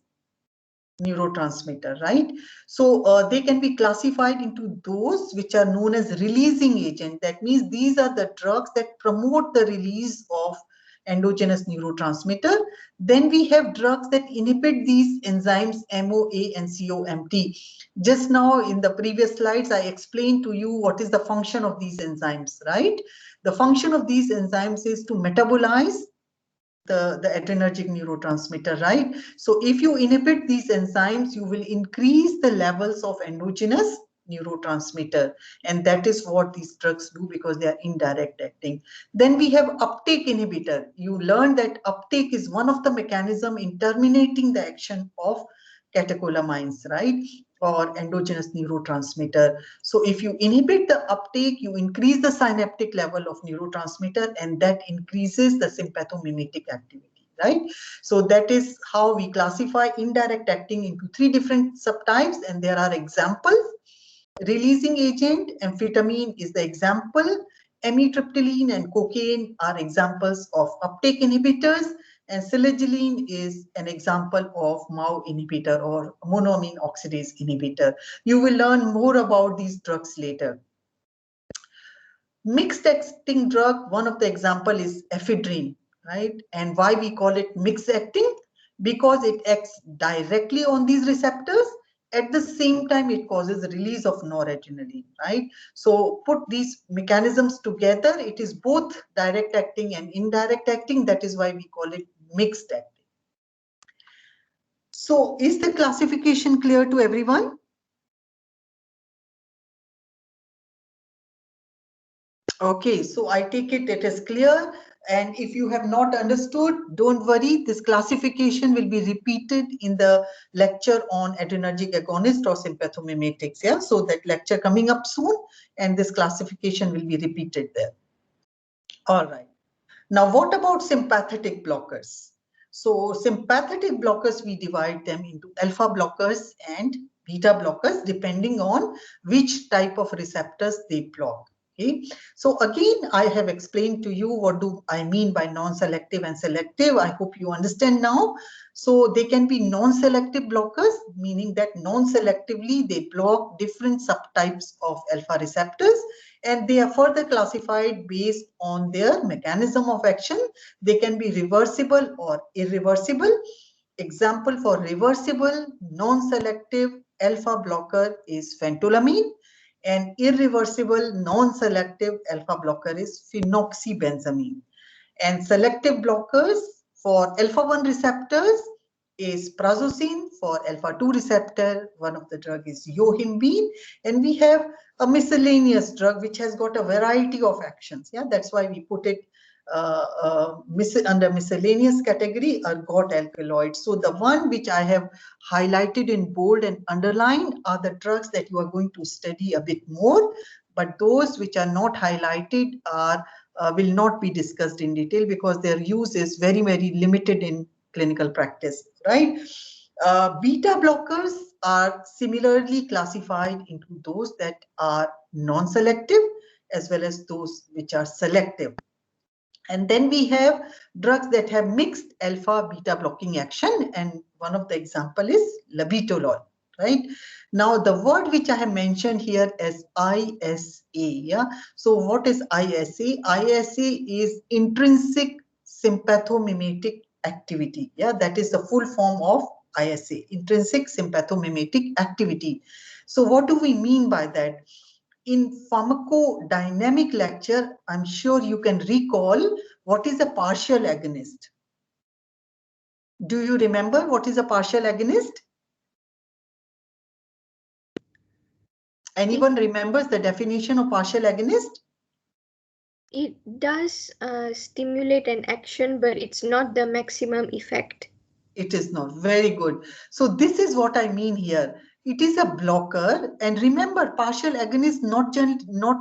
neurotransmitter, right? So they can be classified into those which are known as releasing agent. That means these are the drugs that promote the release of endogenous neurotransmitter. Then we have drugs that inhibit these enzymes MOA and COMT. Just now in the previous slides, I explained to you what is the function of these enzymes, right? The function of these enzymes is to metabolize the adrenergic neurotransmitter, right? So if you inhibit these enzymes, you will increase the levels of endogenous neurotransmitter, and that is what these drugs do because they are indirect acting. Then we have uptake inhibitor. You learned that uptake is one of the mechanism in terminating the action of catecholamines, right? or endogenous neurotransmitter. So if you inhibit the uptake, you increase the synaptic level of neurotransmitter, and that increases the sympathomimetic activity, right? So that is how we classify indirect acting into 3 different subtypes, and there are examples. Releasing agent, amphetamine is the example. Amitriptyline and cocaine are examples of uptake inhibitors, and selegiline is an example of MAO inhibitor or monoamine oxidase inhibitor. You will learn more about these drugs later. Mixed acting drug, one of the example is ephedrine, right? And why we call it mixed acting? Because it acts directly on these receptors. At the same time, it causes release of noradrenaline, right? So put these mechanisms together, it is both direct acting and indirect acting. That is why we call it mixed acting. So is the classification clear to everyone? Okay, so I take it is clear. And if you have not understood, don't worry, this classification will be repeated in the lecture on adrenergic agonist or sympathomimetics. Yeah, so that lecture coming up soon, and this classification will be repeated there. All right. Now, what about sympathetic blockers? So sympathetic blockers, we divide them into alpha blockers and beta blockers, depending on which type of receptors they block. Okay, so again, I have explained to you what do I mean by non-selective and selective. I hope you understand now. So they can be non-selective blockers, meaning that non-selectively they block different subtypes of alpha receptors, and they are further classified based on their mechanism of action. They can be reversible or irreversible. Example for reversible non-selective alpha blocker is phentolamine, and irreversible non-selective alpha blocker is phenoxybenzamine. And selective blockers for alpha-1 receptors is prazosin. For alpha-2 receptor, one of the drug is yohimbine. And we have a miscellaneous drug which has got a variety of actions. Yeah, that's why we put it under miscellaneous category, ergot alkaloids. So the one which I have highlighted in bold and underlined are the drugs that you are going to study a bit more, but those which are not highlighted are will not be discussed in detail because their use is very, very limited in clinical practice, right? Beta blockers are similarly classified into those that are non-selective as well as those which are selective. And then we have drugs that have mixed alpha beta blocking action, and one of the example is labetalol, right? Now the word which I have mentioned here as ISA, yeah. So what is ISA? ISA is intrinsic sympathomimetic activity, yeah. That is the full form of ISA, intrinsic sympathomimetic activity. So what do we mean by that? In pharmacodynamic lecture, I'm sure you can recall what is a partial agonist. Do you remember what is a partial agonist? Anyone remembers the definition of partial agonist? It does stimulate an action, but it's not the maximum effect. It is not. Very good. So this is what I mean here. It is a blocker, and remember, partial agonist not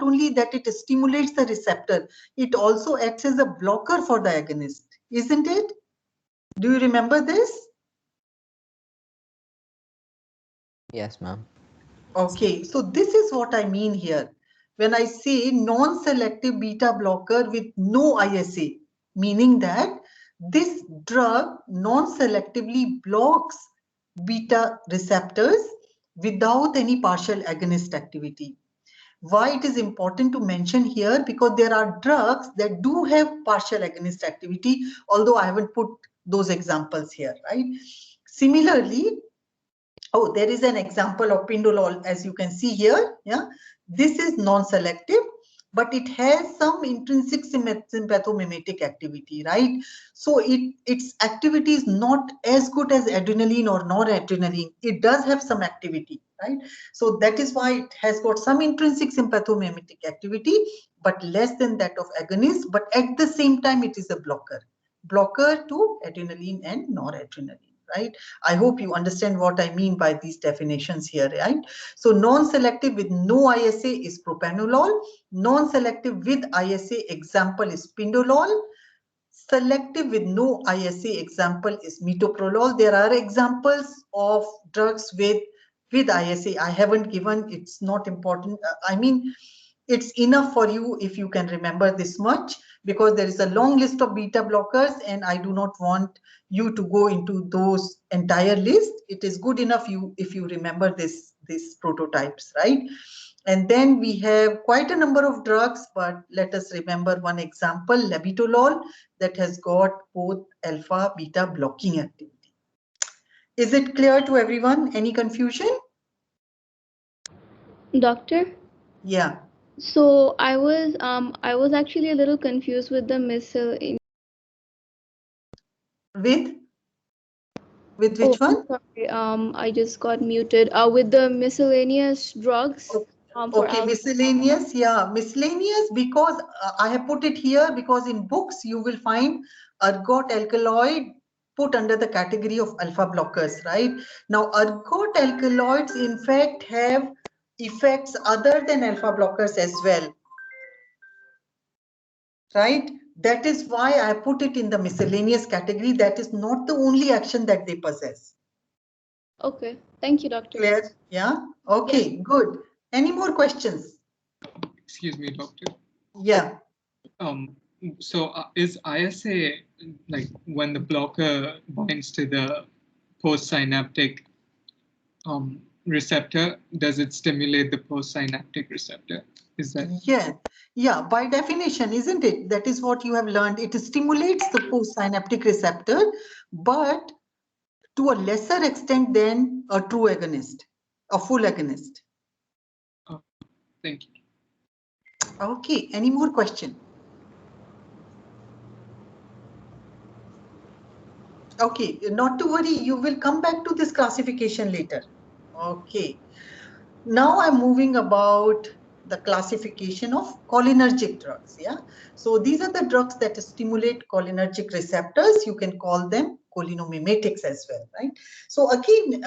only that it stimulates the receptor, it also acts as a blocker for the agonist, isn't it? Do you remember this? Yes, ma'am. Okay, so this is what I mean here. When I say non-selective beta blocker with no ISA, meaning that this drug non-selectively blocks beta receptors without any partial agonist activity. Why it is important to mention here? Because there are drugs that do have partial agonist activity, although I haven't put those examples here, right? Similarly, oh, there is an example of pindolol, as you can see here. Yeah, this is non-selective, but it has some intrinsic sympathomimetic activity, right? So its activity is not as good as adrenaline or noradrenaline. It does have some activity, right? So that is why it has got some intrinsic sympathomimetic activity, but less than that of agonist. But at the same time, it is a blocker to adrenaline and noradrenaline. right? I hope you understand what I mean by these definitions here, right? So non-selective with no ISA is propranolol. Non-selective with ISA example is pindolol. Selective with no ISA example is metoprolol. There are examples of drugs with ISA. I haven't given, it's not important. I mean, it's enough for you if you can remember this much, because there is a long list of beta blockers and I do not want you to go into those entire list. It is good enough if you remember these prototypes, right? And then we have quite a number of drugs, but let us remember one example, labetalol, that has got both alpha beta blocking activity. Is it clear to everyone? Any confusion? Doctor? Yeah. So I was actually a little confused with the miscellaneous. With which one? Sorry, I just got muted. With the miscellaneous drugs. For Okay, miscellaneous, yeah, miscellaneous, because I have put it here because in books you will find ergot alkaloid put under the category of alpha blockers, right? Now, ergot alkaloids in fact have effects other than alpha blockers as well, right? That is why I put it in the miscellaneous category. That is not the only action that they possess. Okay, thank you, Doctor. Clear? Yeah, okay, yeah. Good. Any more questions? Excuse me, doctor. Yeah. So is ISA, like when the blocker binds to the postsynaptic receptor, does it stimulate the postsynaptic receptor? Is that? Yeah, by definition, isn't it? That is what you have learned. It stimulates the postsynaptic receptor, but to a lesser extent than a true agonist, a full agonist. Oh, thank you. Okay, any more question? Okay, not to worry, you will come back to this classification later. Okay, now I'm moving about the classification of cholinergic drugs. Yeah, so these are the drugs that stimulate cholinergic receptors. You can call them cholinomimetics as well, right? So again,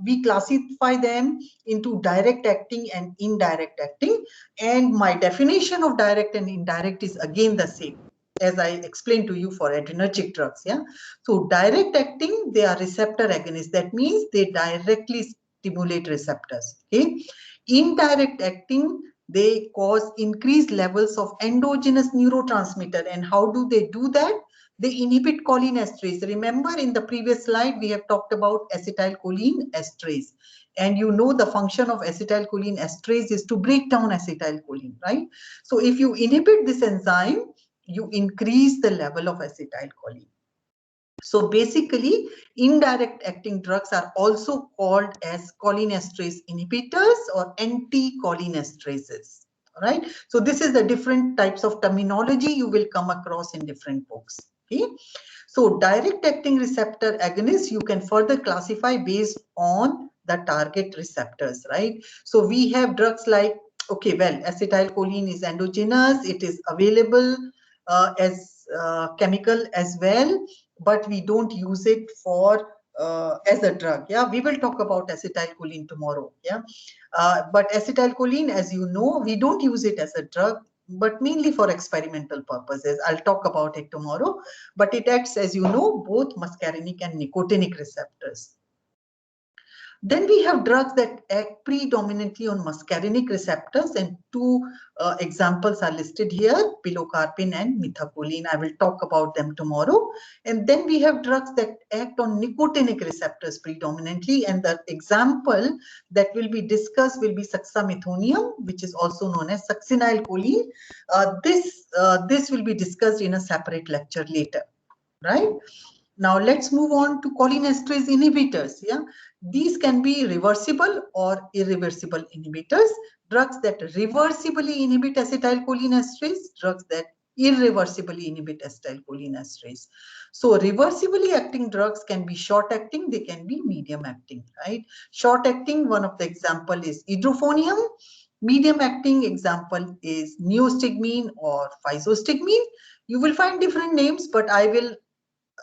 we classify them into direct acting and indirect acting, and my definition of direct and indirect is again the same as I explained to you for adrenergic drugs. Yeah, so direct acting, they are receptor agonists. That means they directly stimulate receptors. Okay, indirect acting, they cause increased levels of endogenous neurotransmitter. And how do they do that? They inhibit cholinesterase. Remember in the previous slide we have talked about acetylcholine esterase, and you know the function of acetylcholine esterase is to break down acetylcholine, right? So if you inhibit this enzyme, you increase the level of acetylcholine. So basically, indirect acting drugs are also called as cholinesterase inhibitors or anti-cholinesterases. All right. So this is the different types of terminology you will come across in different books. Okay. So direct acting receptor agonists you can further classify based on the target receptors, right? So we have drugs like, okay, well, acetylcholine is endogenous. It is available as chemical as well, but we don't use it for as a drug. Yeah, we will talk about acetylcholine tomorrow. Yeah, but acetylcholine, as you know, we don't use it as a drug, but mainly for experimental purposes. I'll talk about it tomorrow, but it acts, as you know, both muscarinic and nicotinic receptors. Then we have drugs that act predominantly on muscarinic receptors, and two examples are listed here, pilocarpine and methacholine. I will talk about them tomorrow. And then we have drugs that act on nicotinic receptors predominantly, and the example that will be discussed will be succinylcholine, which is also known as succinylcholine. This will be discussed in a separate lecture later, right? Now let's move on to cholinesterase inhibitors. Yeah, these can be reversible or irreversible inhibitors. Drugs that reversibly inhibit acetylcholinesterase, drugs that irreversibly inhibit acetylcholinesterase. So reversibly acting drugs can be short acting, they can be medium acting, right? Short acting, one of the example is idurfonium. Medium acting example is neostigmine or physostigmine. You will find different names, but I will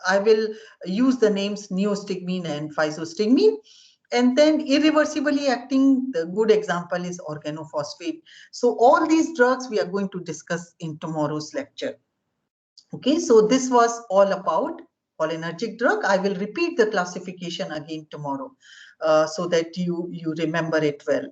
I will use the names neostigmine and physostigmine. And then irreversibly acting, the good example is organophosphate. So all these drugs we are going to discuss in tomorrow's lecture. Okay, so this was all about cholinergic drug. I will repeat the classification again tomorrow so that you remember it well.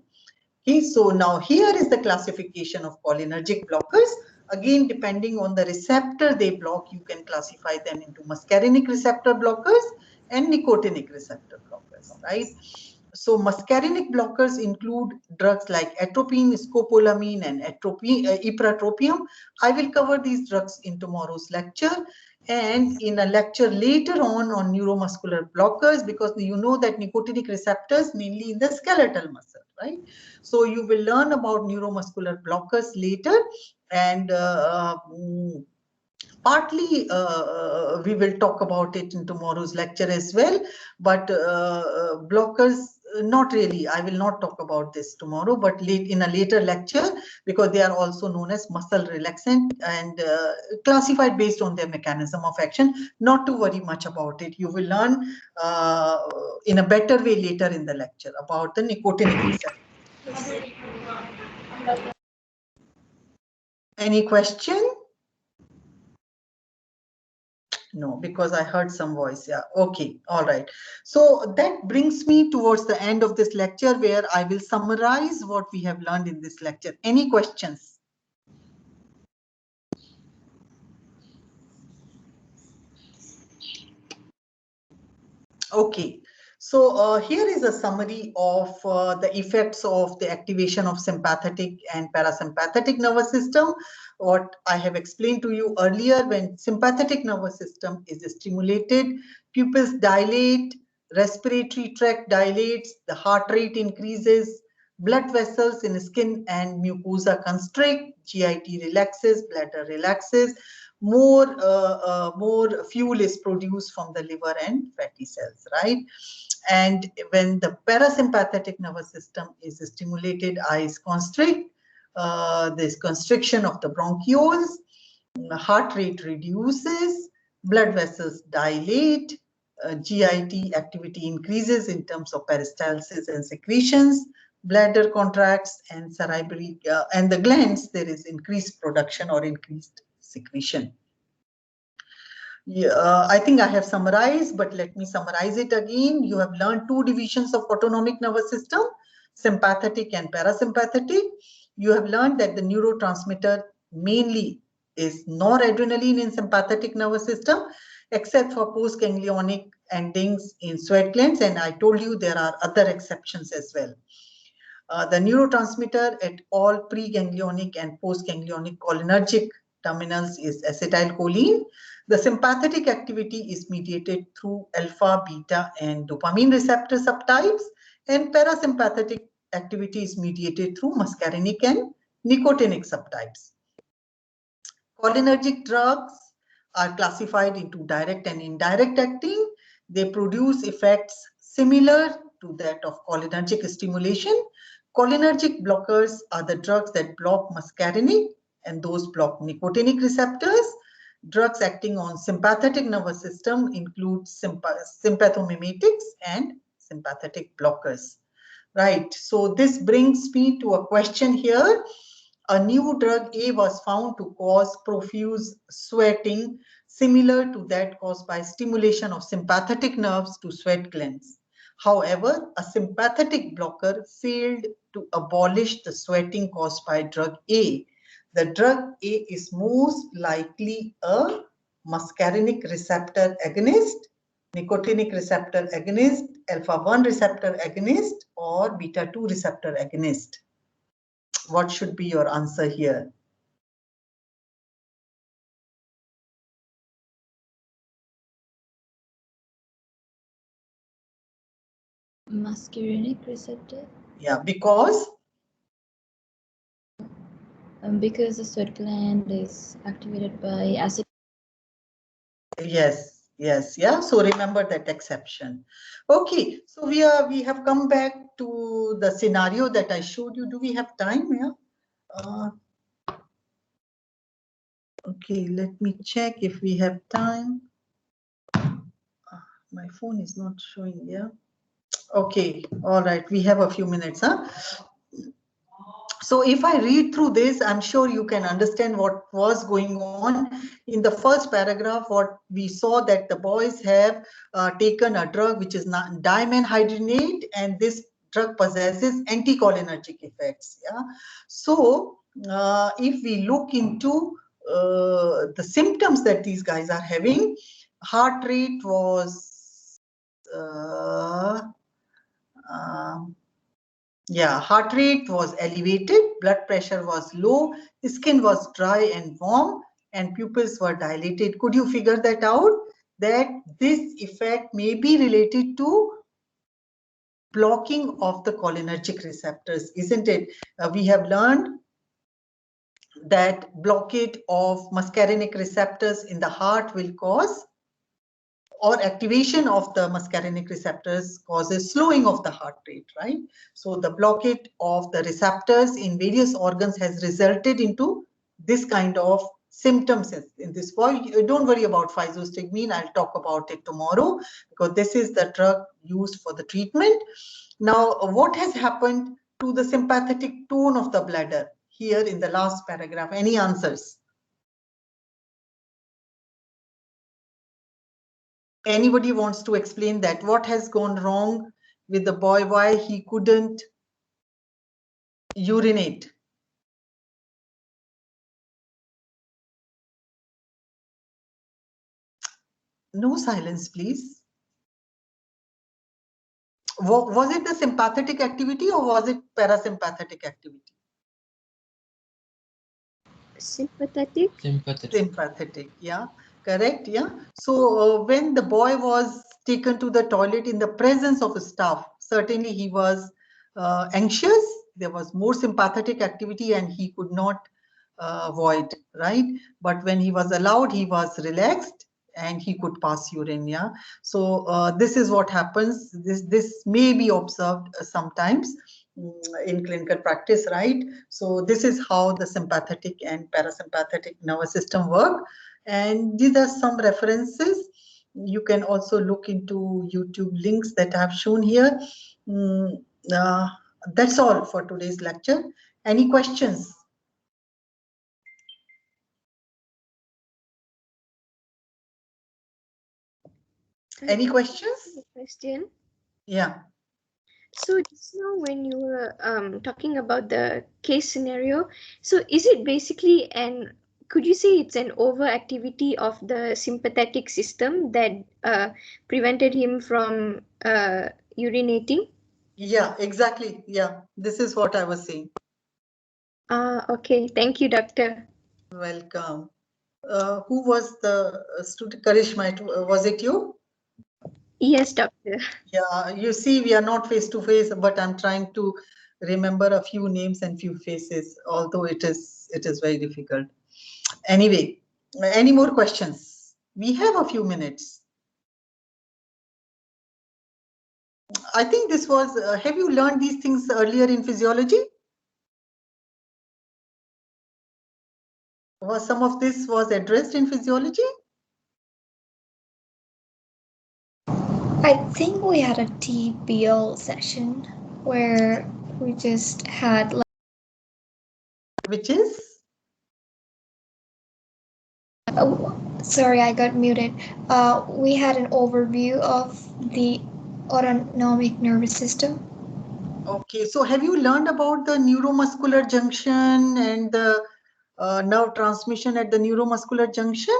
Okay, so now here is the classification of cholinergic blockers. Again, depending on the receptor they block, you can classify them into muscarinic receptor blockers and nicotinic receptor blockers, right? So muscarinic blockers include drugs like atropine, scopolamine, and ipratropium. I will cover these drugs in tomorrow's lecture and in a lecture later on neuromuscular blockers, because you know that nicotinic receptors mainly in the skeletal muscle, right? So you will learn about neuromuscular blockers later, and partly we will talk about it in tomorrow's lecture as well, but blockers not really. I will not talk about this tomorrow, but in a later lecture, because they are also known as muscle relaxant and classified based on their mechanism of action. Not to worry much about it. You will learn in a better way later in the lecture about the nicotinic receptor. Any question? No, because I heard some voice. Yeah. Okay. All right. So that brings me towards the end of this lecture, where I will summarize what we have learned in this lecture. Any questions? Okay. So here is a summary of the effects of the activation of sympathetic and parasympathetic nervous system. What I have explained to you earlier, when sympathetic nervous system is stimulated, pupils dilate, respiratory tract dilates, the heart rate increases, blood vessels in skin and mucosa constrict, GIT relaxes, bladder relaxes, more fuel is produced from the liver and fatty cells, right? And when the parasympathetic nervous system is stimulated, eyes constrict, there's constriction of the bronchioles, heart rate reduces, blood vessels dilate, GIT activity increases in terms of peristalsis and secretions, bladder contracts, and cerebral and the glands, there is increased production or increased secretion. Yeah, I think I have summarized, but let me summarize it again. You have learned two divisions of autonomic nervous system, sympathetic and parasympathetic. You have learned that the neurotransmitter mainly is noradrenaline in sympathetic nervous system, except for postganglionic endings in sweat glands. And I told you there are other exceptions as well. The neurotransmitter at all preganglionic and postganglionic cholinergic terminals is acetylcholine. The sympathetic activity is mediated through alpha, beta, and dopamine receptor subtypes, and parasympathetic activity is mediated through muscarinic and nicotinic subtypes. Cholinergic drugs are classified into direct and indirect acting. They produce effects similar to that of cholinergic stimulation. Cholinergic blockers are the drugs that block muscarinic, and those block nicotinic receptors. Drugs acting on sympathetic nervous system include sympathomimetics and sympathetic blockers. Right. So this brings me to a question here. A new drug A was found to cause profuse sweating similar to that caused by stimulation of sympathetic nerves to sweat glands. However, a sympathetic blocker failed to abolish the sweating caused by drug A. The drug A is most likely a muscarinic receptor agonist, nicotinic receptor agonist, alpha-1 receptor agonist, or beta-2 receptor agonist. What should be your answer here? Muscarinic receptor. Yeah, because The sweat gland is activated by acid. yes, yeah. So remember that exception. Okay, so we have come back to the scenario that I showed you. Do we have time? Yeah. Okay, let me check if we have time. My phone is not showing, yeah. Okay, all right, we have a few minutes, huh? So if I read through this, I'm sure you can understand what was going on. In the first paragraph, what we saw that the boys have taken a drug which is dimenhydrinate, and this drug possesses anticholinergic effects. Yeah. So if we look into the symptoms that these guys are having, heart rate was heart rate was elevated, blood pressure was low, skin was dry and warm, and pupils were dilated. Could you figure that out? That this effect may be related to blocking of the cholinergic receptors, isn't it? We have learned that blockade of muscarinic receptors in the heart will cause, or activation of the muscarinic receptors causes slowing of the heart rate, right? So the blockade of the receptors in various organs has resulted into this kind of symptoms in this boy. Don't worry about physostigmine. I'll talk about it tomorrow, because this is the drug used for the treatment. Now, what has happened to the sympathetic tone of the bladder here in the last paragraph? Any answers? Anybody wants to explain that? What has gone wrong with the boy? Why he couldn't urinate? No silence, please. Was it the sympathetic activity or was it parasympathetic activity? Sympathetic. Sympathetic, yeah, correct, yeah. So when the boy was taken to the toilet in the presence of staff, certainly he was anxious. There was more sympathetic activity and he could not void, right? But when he was allowed, he was relaxed and he could pass urine, yeah. So this is what happens. This may be observed sometimes in clinical practice, right? So this is how the sympathetic and parasympathetic nervous system work. And these are some references. You can also look into YouTube links that I have shown here. That's all for today's lecture. Any questions? Any questions? Question. Yeah. So just now when you were talking about the case scenario, so is it basically could you say it's an overactivity of the sympathetic system that prevented him from urinating? Yeah, exactly. Yeah, this is what I was saying. Okay. Thank you, doctor. Welcome. Who was the student? Karishma, was it you? Yes, doctor. Yeah, you see, we are not face to face, but I'm trying to remember a few names and few faces, although it is very difficult. Anyway, any more questions? We have a few minutes. I think this was, have you learned these things earlier in physiology? Was some of this was addressed in physiology? I think we had a TBL session where we just had like, Which is? sorry, I got muted. We had an overview of the autonomic nervous system. Okay, so have you learned about the neuromuscular junction and the nerve transmission at the neuromuscular junction?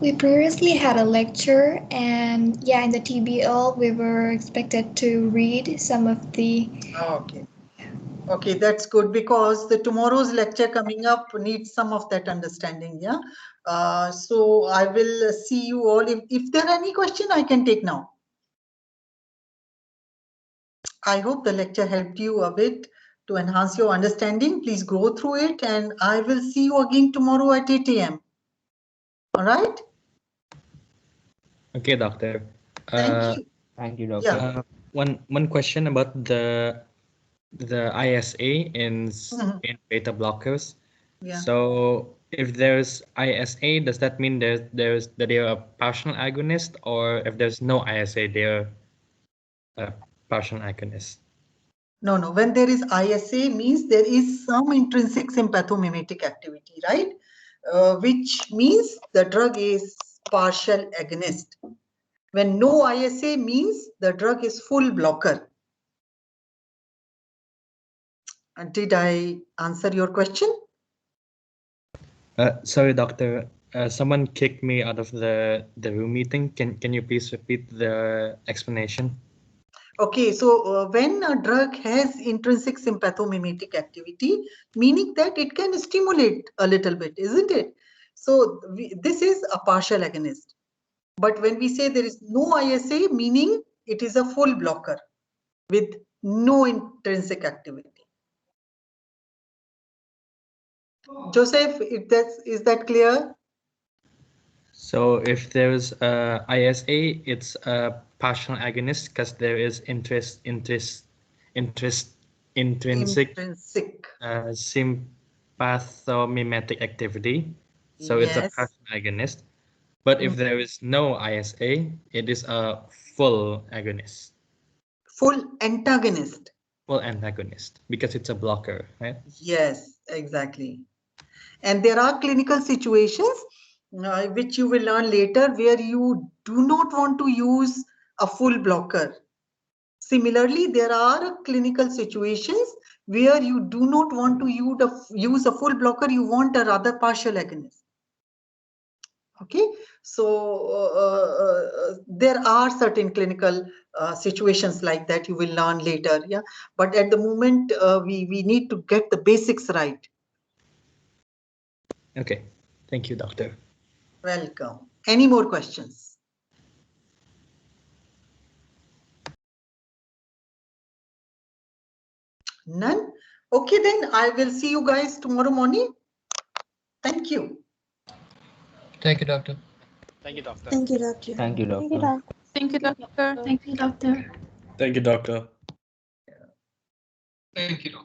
We previously had a lecture, and yeah, in the TBL, we were expected to read some of the. Okay. Okay, that's good, because the tomorrow's lecture coming up needs some of that understanding. Yeah. So I will see you all. If there are any question, I can take now. I hope the lecture helped you a bit to enhance your understanding. Please go through it, and I will see you again tomorrow at 8 a.m. All right. Okay, doctor. Thank you. Thank you, doctor. Yeah. One question about the ISA in Mhm. beta blockers. Yeah. So if there's ISA, does that mean that they're a partial agonist, or if there's no ISA, they're a partial agonist? No, no. When there is ISA, means there is some intrinsic sympathomimetic activity, right? Which means the drug is partial agonist. When no ISA means the drug is full blocker. Did I answer your question? Sorry, doctor. Someone kicked me out of the room meeting. Can you please repeat the explanation? Okay, so when a drug has intrinsic sympathomimetic activity, meaning that it can stimulate a little bit, isn't it? So this is a partial agonist. But when we say there is no ISA, meaning it is a full blocker with no intrinsic activity. Joseph, is that clear? So if there's ISA, it's a partial agonist because there is intrinsic sympathomimetic activity. So it's a Yes. partial agonist. But if there is no ISA, it is a full agonist. Full antagonist. Full antagonist because it's a blocker, right? Yes, exactly. And there are clinical situations which you will learn later where you do not want to use a full blocker. Similarly, there are clinical situations where you do not want to use a full blocker, you want a rather partial agonist. Okay, so there are certain clinical situations like that you will learn later. Yeah, but at the moment we need to get the basics right. Okay, thank you, doctor. Welcome. Any more questions? None? Okay, then I will see you guys tomorrow morning. Thank you. Thank you, doctor. Thank you, doctor. Thank you, doctor. Thank you, doctor. Thank you, doctor. Thank you, doctor. Thank you, doctor. Thank you.